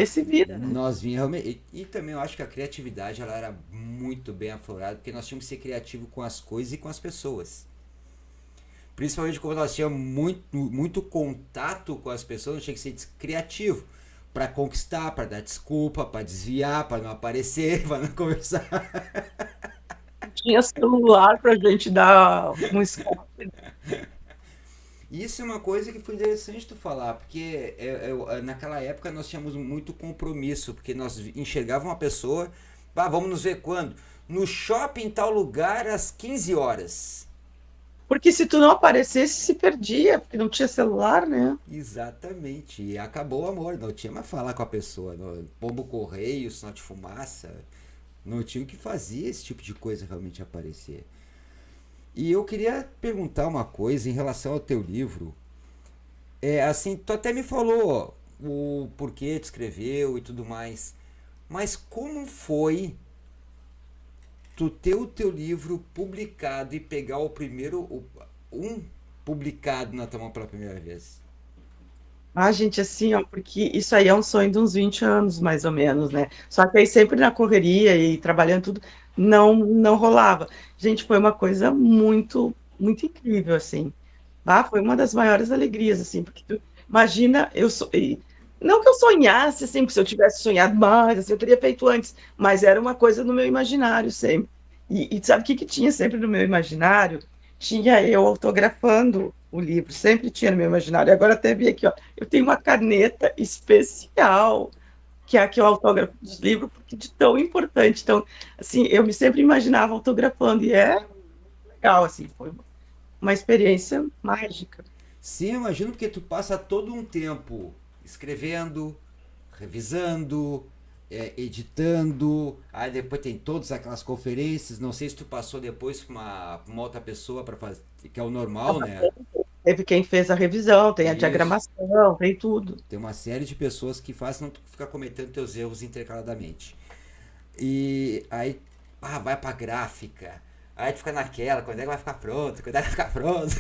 e se vira, né? Nós vinhamos e também eu acho que a criatividade ela era muito bem aflorada, porque nós tínhamos que ser criativo com as coisas e com as pessoas. Principalmente quando nós tínhamos muito contato com as pessoas, nós tínhamos que ser criativo para conquistar, para dar desculpa, para desviar, para não aparecer, para não conversar. Tinha celular pra gente dar um escape. Isso é uma coisa que foi interessante tu falar, porque naquela época nós tínhamos muito compromisso, porque nós enxergávamos uma pessoa, vamos nos ver quando? No shopping tal lugar às 15 horas. Porque se tu não aparecesse, se perdia, porque não tinha celular, né? Exatamente, e acabou o amor, não tinha mais falar com a pessoa, pombo correio, sinal de fumaça, não tinha o que fazer esse tipo de coisa realmente aparecer. E eu queria perguntar uma coisa em relação ao teu livro. É assim, tu até me falou o porquê tu escreveu e tudo mais. Mas como foi tu ter o teu livro publicado e pegar o primeiro um publicado na tua mão pela primeira vez? Ah, gente, assim, ó, porque isso aí é um sonho de uns 20 anos, mais ou menos, né? Só que aí sempre na correria e trabalhando tudo, não rolava. Gente, foi uma coisa muito incrível, assim. Ah, foi uma das maiores alegrias, assim, porque tu, imagina, não que eu sonhasse, assim, porque se eu tivesse sonhado mais, assim, eu teria feito antes, mas era uma coisa no meu imaginário sempre. E sabe o que que tinha sempre no meu imaginário? Tinha eu autografando o livro, sempre tinha no meu imaginário. E agora até vi aqui, ó, eu tenho uma caneta especial, que é a que eu autógrafo dos livros, porque de tão importante. Então, assim, eu me sempre imaginava autografando, e é legal, assim, foi uma experiência mágica. Sim, eu imagino porque tu passa todo um tempo escrevendo, revisando, editando, aí depois tem todas aquelas conferências, não sei se tu passou depois pra uma outra pessoa para fazer, que é o normal, né? Teve quem fez a revisão, tem a Isso. diagramação, tem tudo. Tem uma série de pessoas que fazem não tu ficar cometendo teus erros intercaladamente. E aí, vai pra gráfica. Aí tu fica naquela, quando é que vai ficar pronto? Quando é que vai ficar pronto?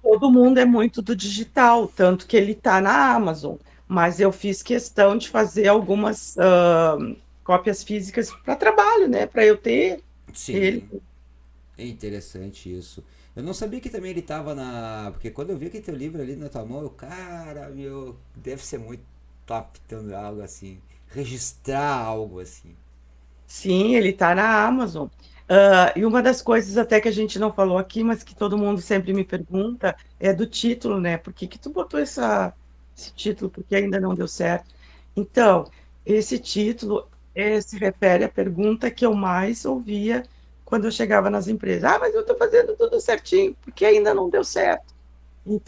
Todo mundo é muito do digital, tanto que ele está na Amazon, mas eu fiz questão de fazer algumas cópias físicas para trabalho, né? Para eu ter ele. Sim, é interessante isso. Eu não sabia que também ele tava na. Porque quando eu vi aquele teu livro ali na tua mão, eu, cara, meu, deve ser muito top tendo algo assim. Registrar algo assim. Sim, ele está na Amazon. E uma das coisas até que a gente não falou aqui, mas que todo mundo sempre me pergunta, é do título, né? Por que que tu botou esse título? Porque ainda não deu certo. Então, esse título se refere à pergunta que eu mais ouvia quando eu chegava nas empresas. Ah, mas eu estou fazendo tudo certinho, porque ainda não deu certo. O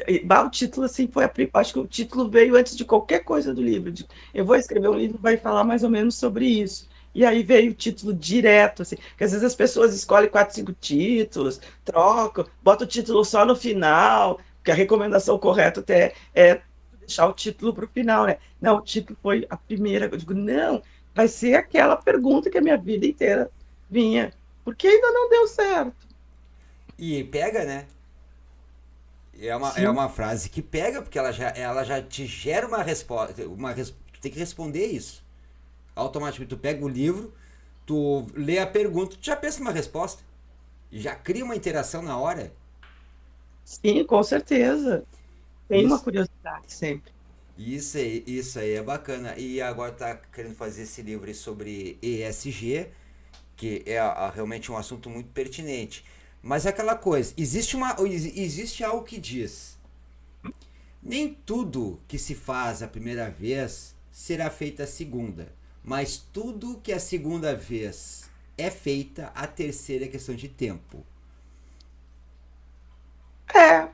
título, assim, acho que o título veio antes de qualquer coisa do livro. Eu vou escrever um livro, vai falar mais ou menos sobre isso. E aí veio o título direto, assim, que às vezes as pessoas escolhem 4, 5 títulos, trocam, bota o título só no final, porque a recomendação correta até é deixar o título para o final, né? Não, o título foi a primeira. Eu digo, não, vai ser aquela pergunta que a minha vida inteira vinha, porque ainda não deu certo. E pega, né? É Sim, uma frase que pega, porque ela já te gera uma resposta. Tu tem que responder isso. Automaticamente tu pega o livro, tu lê a pergunta, tu já pensa numa resposta. Já cria uma interação na hora. sim, com certeza. Tem uma Isso, curiosidade sempre. isso aí é bacana. E agora tá querendo fazer esse livro aí sobre ESG, que é realmente um assunto muito pertinente. Mas é aquela coisa, existe algo que diz: nem tudo que se faz a primeira vez será feito a segunda, mas tudo que a segunda vez é feita, a terceira é questão de tempo. É,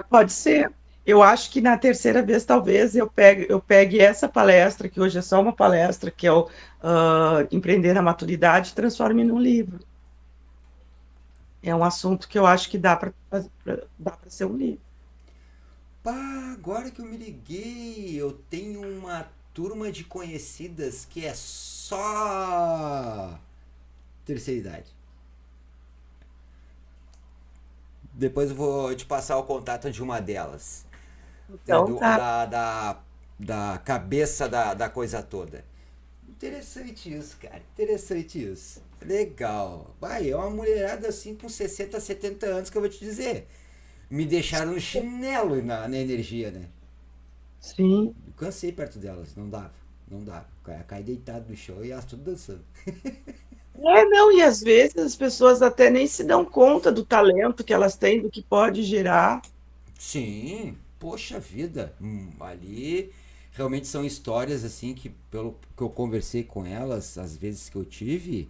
pode ser. Eu acho que na terceira vez, talvez, eu pegue essa palestra, que hoje é só uma palestra, que é o Empreender na Maturidade, e transforme num livro. É um assunto que eu acho que dá para ser um livro. Pá, agora que eu me liguei, eu tenho uma turma de conhecidas que é só terceira idade. Depois eu vou te passar o contato de uma delas. É, Então tá. da cabeça da coisa toda. Interessante isso, cara. Interessante isso. Legal. Vai, é uma mulherada assim com 60, 70 anos que eu vou te dizer. Me deixaram no chinelo na energia, né? Sim. Eu cansei perto delas, não dava. Não dava. Cai deitado no chão e elas tudo dançando. É, não, e às vezes as pessoas até nem se dão conta do talento que elas têm, do que pode gerar. Sim, poxa vida. Ali realmente são histórias assim que, pelo que eu conversei com elas, as vezes que eu tive,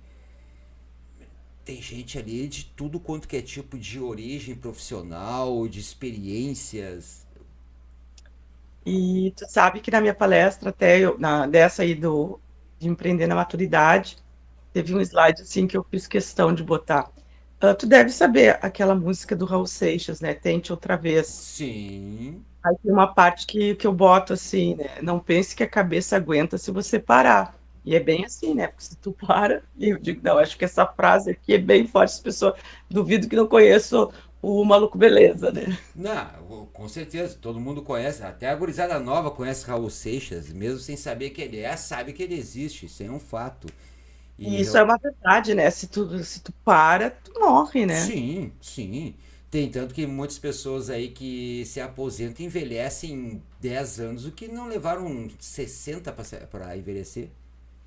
tem gente ali de tudo quanto que é tipo de origem profissional, de experiências. E tu sabe que na minha palestra, até dessa aí de empreender na maturidade, teve um slide assim que eu fiz questão de botar. Tu deve saber aquela música do Raul Seixas, né? Tente outra vez. Sim, Aí tem uma parte que eu boto assim, né? Não pense que a cabeça aguenta se você parar. E é bem assim, né? Porque se tu para, e eu digo, não, acho que essa frase aqui é bem forte, as pessoas duvido que não conheçam o Maluco Beleza, né? não, com certeza, todo mundo conhece, até a gurizada nova conhece Raul Seixas, mesmo sem saber que ele é, sabe que ele existe, isso é um fato. E E isso é uma verdade, né? Se tu para, tu morre, né? sim, sim. Tem tanto que muitas pessoas aí que se aposentam envelhecem em 10 anos, o que não levaram 60 para envelhecer.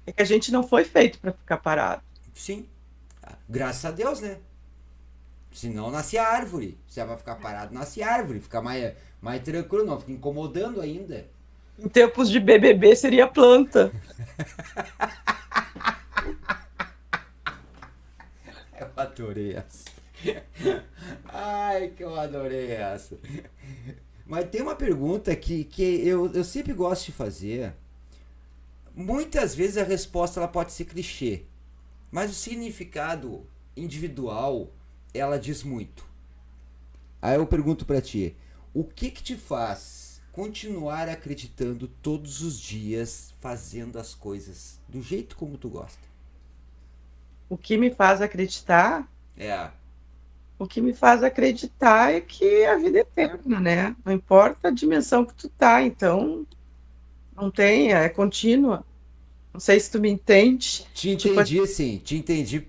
É que a gente não foi feito para ficar parado. Sim, graças a Deus, né? Senão nasce árvore. Se é pra ficar parado, nasce árvore. Fica mais tranquilo, não. Fica incomodando ainda. Em tempos de BBB seria planta. Eu adorei essa. Ai, que eu adorei essa. Mas tem uma pergunta que eu sempre gosto de fazer. Muitas vezes a resposta ela pode ser clichê, mas o significado individual ela diz muito. Aí eu pergunto pra ti, o que te faz continuar acreditando todos os dias fazendo as coisas do jeito como tu gosta? O que me faz acreditar, É, o que me faz acreditar é que a vida é eterna, né? Não importa a dimensão que tu tá, então não tem, é contínua. Não sei se tu me entende. te Tipo, a entendi sim, te entendi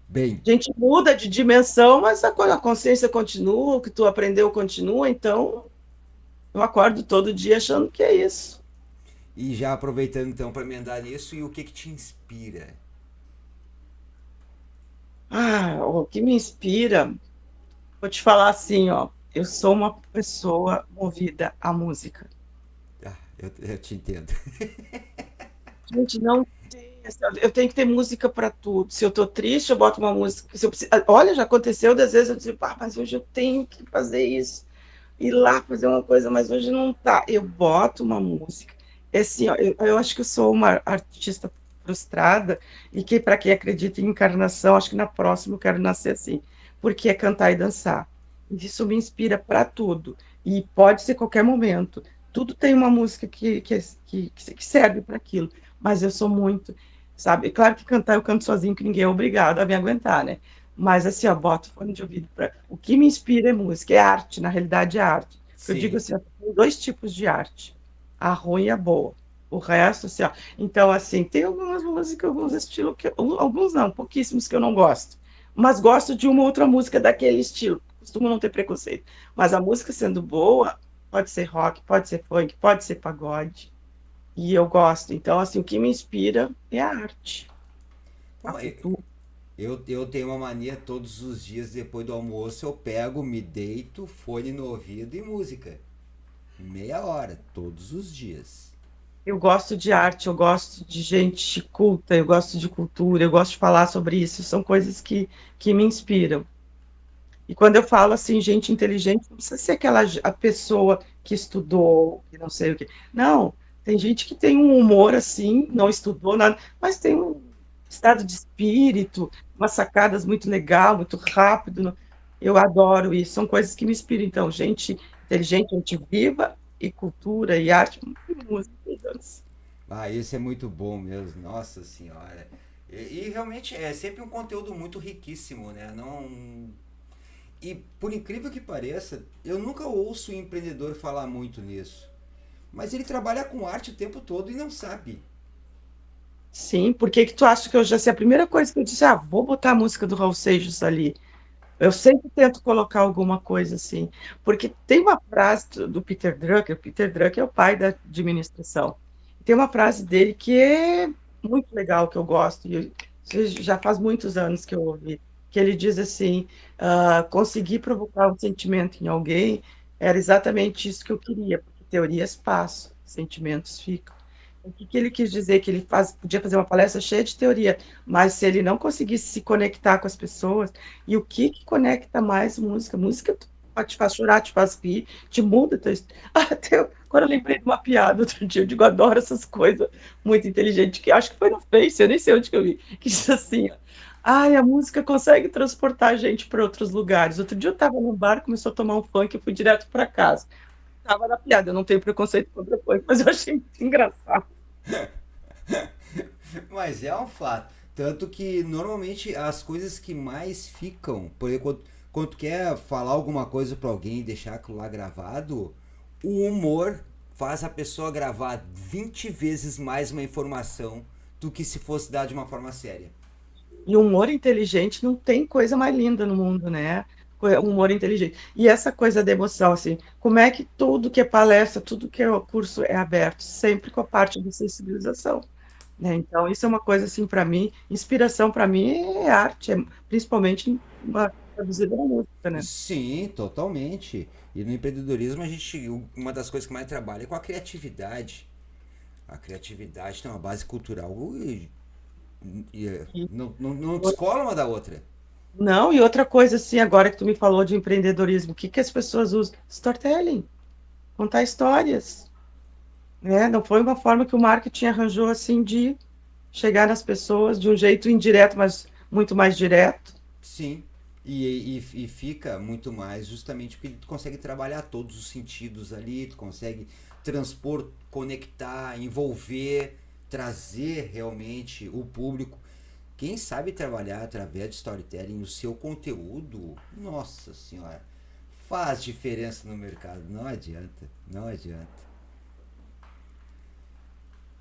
bem. gente muda de dimensão, mas a consciência continua, o que tu aprendeu continua, então eu acordo todo dia achando que é isso. E já aproveitando então para emendar nisso, e o que te inspira? Ah, o que me inspira, vou te falar assim, ó, eu sou uma pessoa movida à música. Ah, eu te entendo. Gente, não tem, eu tenho que ter música para tudo. Se eu tô triste, eu boto uma música. Se eu preciso, olha, já aconteceu das vezes eu digo, ah, mas hoje eu tenho que fazer isso, ir lá fazer uma coisa, mas hoje não tá. Eu boto uma música. É assim, ó, eu acho que eu sou uma artista frustrada e que para quem acredita em encarnação, acho que na próxima eu quero nascer assim, porque é cantar e dançar. Isso me inspira para tudo e pode ser qualquer momento. Tudo tem uma música que serve para aquilo, mas eu sou muito, sabe? Claro que cantar eu canto sozinho, que ninguém é obrigado a me aguentar, né? Mas assim, ó, boto fone de ouvido para. O que me inspira é música, é arte, na realidade é arte. Eu digo Sim. assim, ó, tem dois tipos de arte, a ruim e a boa. O resto, assim, ó. Então, assim, tem algumas músicas, alguns estilos que alguns não, pouquíssimos que eu não gosto. Mas gosto de uma outra música daquele estilo. Costumo não ter preconceito. Mas a música sendo boa, pode ser rock, pode ser funk, pode ser pagode. E eu gosto. Então, assim, o que me inspira é a arte, a Bom, cultura. eu tenho uma mania todos os dias depois do almoço eu pego, me deito, fone no ouvido e música. Meia hora, todos os dias. Eu gosto de arte, eu gosto de gente culta, eu gosto de cultura, eu gosto de falar sobre isso. São coisas que me inspiram. E quando eu falo assim, gente inteligente, não precisa ser a pessoa que estudou, que não sei o quê. Não, tem gente que tem um humor assim, não estudou nada, mas tem um estado de espírito, umas sacadas muito legal, muito rápido. Eu adoro isso, são coisas que me inspiram. Então, gente inteligente, gente viva, e cultura, e arte, e música, e dança. Ah, esse é muito bom mesmo, nossa senhora. E realmente é sempre um conteúdo muito riquíssimo, né? Não. E por incrível que pareça, eu nunca ouço um empreendedor falar muito nisso. Mas ele trabalha com arte o tempo todo e não sabe. Sim, por que que tu acha que eu já sei? A primeira coisa que eu disse, vou botar a música do Raul Seixas ali. Eu sempre tento colocar alguma coisa assim, porque tem uma frase do Peter Drucker. O Peter Drucker é o pai da administração. Tem uma frase dele que é muito legal, que eu gosto, e isso já faz muitos anos que eu ouvi, que ele diz assim, conseguir provocar um sentimento em alguém era exatamente isso que eu queria, porque teorias passam, sentimentos ficam. O que que ele quis dizer? Que ele podia fazer uma palestra cheia de teoria, mas se ele não conseguisse se conectar com as pessoas, e o que que conecta mais música? Música te faz chorar, te faz rir, te muda. Agora eu lembrei de uma piada outro dia, eu digo, adoro essas coisas muito inteligentes, que acho que foi no Face, eu nem sei onde que eu vi, que diz assim, ó, ai, a música consegue transportar a gente para outros lugares. Outro dia eu estava no bar, começou a tomar um funk, eu fui direto para casa. Tava na piada, eu não tenho preconceito contra funk, mas eu achei muito engraçado. Mas é um fato. Tanto que normalmente as coisas que mais ficam, por exemplo, quando tu quer falar alguma coisa pra alguém e deixar aquilo lá gravado, o humor faz a pessoa gravar 20 vezes mais uma informação do que se fosse dar de uma forma séria. E humor inteligente não tem coisa mais linda no mundo, né? Humor inteligente. E essa coisa da emoção, assim, como é que tudo que é palestra, tudo que é curso é aberto, sempre com a parte de sensibilização, né? Então, isso é uma coisa, assim, para mim, inspiração para mim é arte, principalmente traduzida na música, né? Sim, totalmente. E no empreendedorismo a gente, uma das coisas que mais trabalha é com a criatividade. A criatividade tem uma base cultural e E, não descola uma da outra. não, e outra coisa, assim, agora que tu me falou de empreendedorismo, o que que as pessoas usam? Storytelling, contar histórias, né? Não foi uma forma que o marketing arranjou, assim, de chegar nas pessoas de um jeito indireto, mas muito mais direto. Sim. E fica muito mais justamente porque tu consegue trabalhar todos os sentidos ali, tu consegue transpor, conectar, envolver, trazer realmente o público. Quem sabe trabalhar através de storytelling o seu conteúdo, nossa senhora, faz diferença no mercado. Não adianta, não adianta.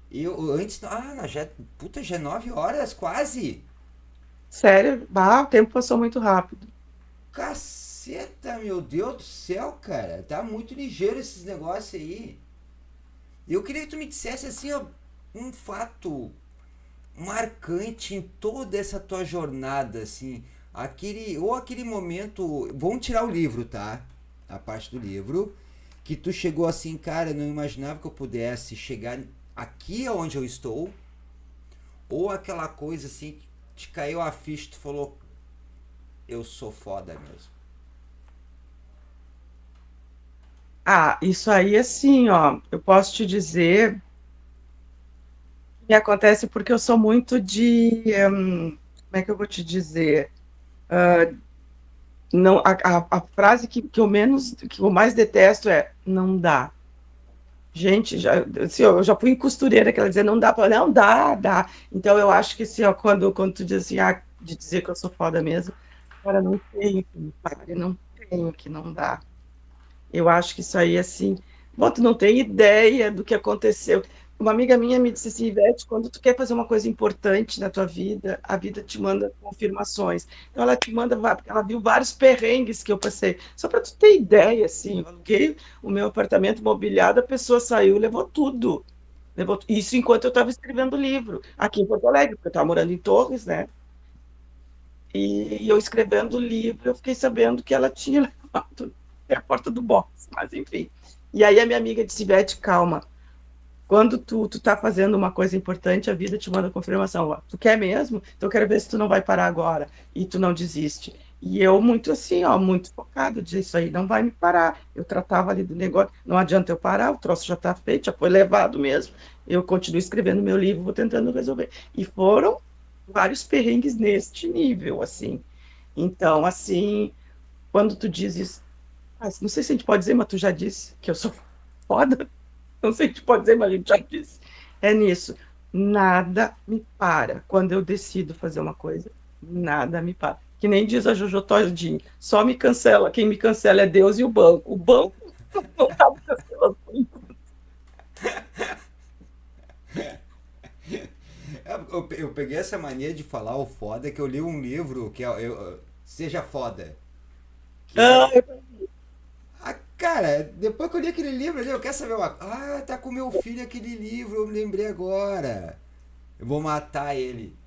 Eu antes. Já. Puta, já é 9 horas quase. Sério, o tempo passou muito rápido. Caceta, meu Deus do céu, cara. Tá muito ligeiro esses negócios aí. Eu queria que tu me dissesse assim, ó, um fato marcante em toda essa tua jornada, assim. Aquele momento. Vamos tirar o livro, tá? A parte do livro. Que tu chegou assim, cara, eu não imaginava que eu pudesse chegar aqui onde eu estou. Ou aquela coisa assim que te caiu a ficha e tu falou, eu sou foda mesmo. Isso aí, assim, ó, eu posso te dizer que acontece porque eu sou muito como é que eu vou te dizer? Não, a frase que eu menos, que eu mais detesto é não dá. Gente, assim, ó, eu já fui em costureira que ela dizia não dá, não dá, dá. Então eu acho que assim, ó, quando tu diz assim, de dizer que eu sou foda mesmo, cara, não tenho que me pare, não tenho que não dá. Eu acho que isso aí, assim, bom, tu não tem ideia do que aconteceu. Uma amiga minha me disse assim, Ivete, quando tu quer fazer uma coisa importante na tua vida, a vida te manda confirmações. Então ela te manda, porque ela viu vários perrengues que eu passei. Só para tu ter ideia, assim, eu aluguei o meu apartamento mobiliado, a pessoa saiu, levou tudo. Isso enquanto eu estava escrevendo o livro, aqui em Porto Alegre, porque eu estava morando em Torres, né? E eu escrevendo o livro, eu fiquei sabendo que ela tinha levado até a porta do box, mas enfim. E aí a minha amiga disse, Ivete, calma, quando tu tá fazendo uma coisa importante, a vida te manda confirmação. Ó, tu quer mesmo? Então eu quero ver se tu não vai parar agora e tu não desiste. E eu muito assim, ó, muito focado, disse isso aí não vai me parar. Eu tratava ali do negócio, não adianta eu parar, o troço já tá feito, já foi levado mesmo. Eu continuo escrevendo meu livro, vou tentando resolver. E foram vários perrengues neste nível, assim. Então, assim, quando tu diz isso, não sei se a gente pode dizer, mas tu já disse que eu sou foda. Não sei se a gente pode dizer, mas a gente já disse. É nisso. Nada me para. Quando eu decido fazer uma coisa, nada me para. que nem diz a Jojo Todinho, só me cancela, quem me cancela é Deus e o banco. O banco não está me cancelando. Eu peguei essa mania de falar o foda que eu li um livro que é Seja Foda. Que Ah, é. Ah, cara, depois que eu li aquele livro ali, eu quero saber uma. Ah, tá com meu filho aquele livro, eu me lembrei agora. Eu vou matar ele.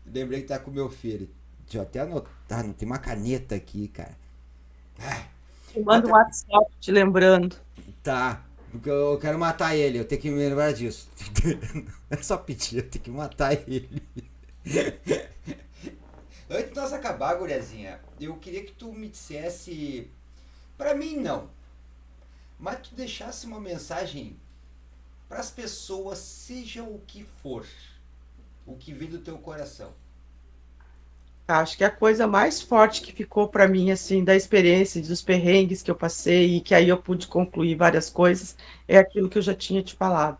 Lembrei que tá com meu filho. Deixa eu até anotar, não tem uma caneta aqui, cara. Ah, mas manda um WhatsApp te lembrando. tá. Porque eu quero matar ele, eu tenho que me lembrar disso. É só pedir, eu tenho que matar ele. Antes de nós acabar, guriazinha, eu queria que tu me dissesse. Pra mim, não. Mas tu deixasse uma mensagem para as pessoas, seja o que for. O que vem do teu coração. Acho que a coisa mais forte que ficou para mim, assim, da experiência, dos perrengues que eu passei e que aí eu pude concluir várias coisas, é aquilo que eu já tinha te falado.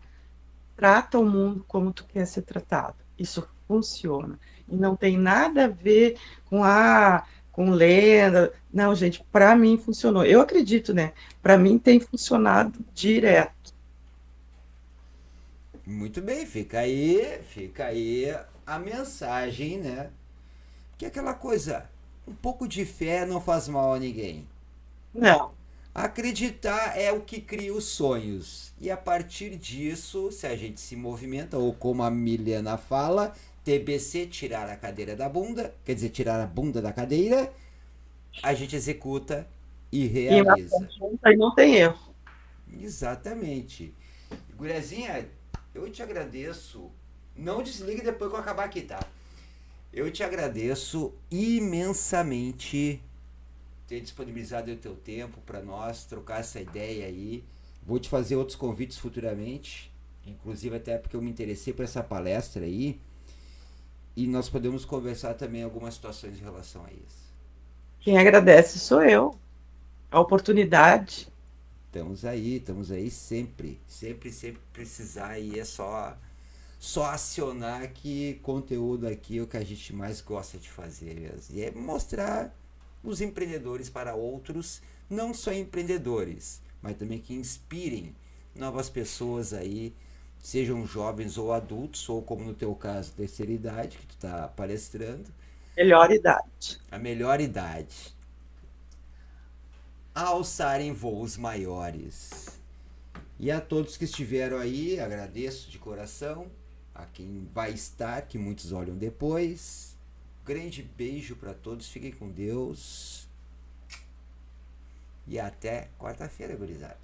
Trata o mundo como tu quer ser tratado. Isso funciona. E não tem nada a ver com lenda. Não, gente, para mim funcionou. Eu acredito, né? Para mim tem funcionado direto. Muito bem, fica aí a mensagem, né? Que é aquela coisa, um pouco de fé não faz mal a ninguém. Não, Acreditar é o que cria os sonhos. E a partir disso, se a gente se movimenta, ou como a Milena fala, TBC, tirar a cadeira da bunda, quer dizer, tirar a bunda da cadeira, a gente executa e e na realiza. conjunta aí não tem erro. Exatamente. Gurezinha, eu te agradeço. Não desligue depois que eu acabar aqui, tá? Eu te agradeço imensamente ter disponibilizado o teu tempo para nós trocar essa ideia aí. Vou te fazer outros convites futuramente, inclusive até porque eu me interessei por essa palestra aí. E nós podemos conversar também algumas situações em relação a isso. Quem agradece sou eu. A oportunidade. Estamos aí sempre. Sempre precisar e é só acionar que conteúdo aqui é o que a gente mais gosta de fazer mesmo. E é mostrar os empreendedores para outros, não só empreendedores, mas também que inspirem novas pessoas aí, sejam jovens ou adultos, ou como no teu caso, terceira idade, que tu está palestrando, Melhor idade. a melhor idade, a alçarem voos maiores. E a todos que estiveram aí, agradeço de coração. A quem vai estar, que muitos olham depois. Grande beijo para todos, fiquem com Deus. E até quarta-feira, gurizada.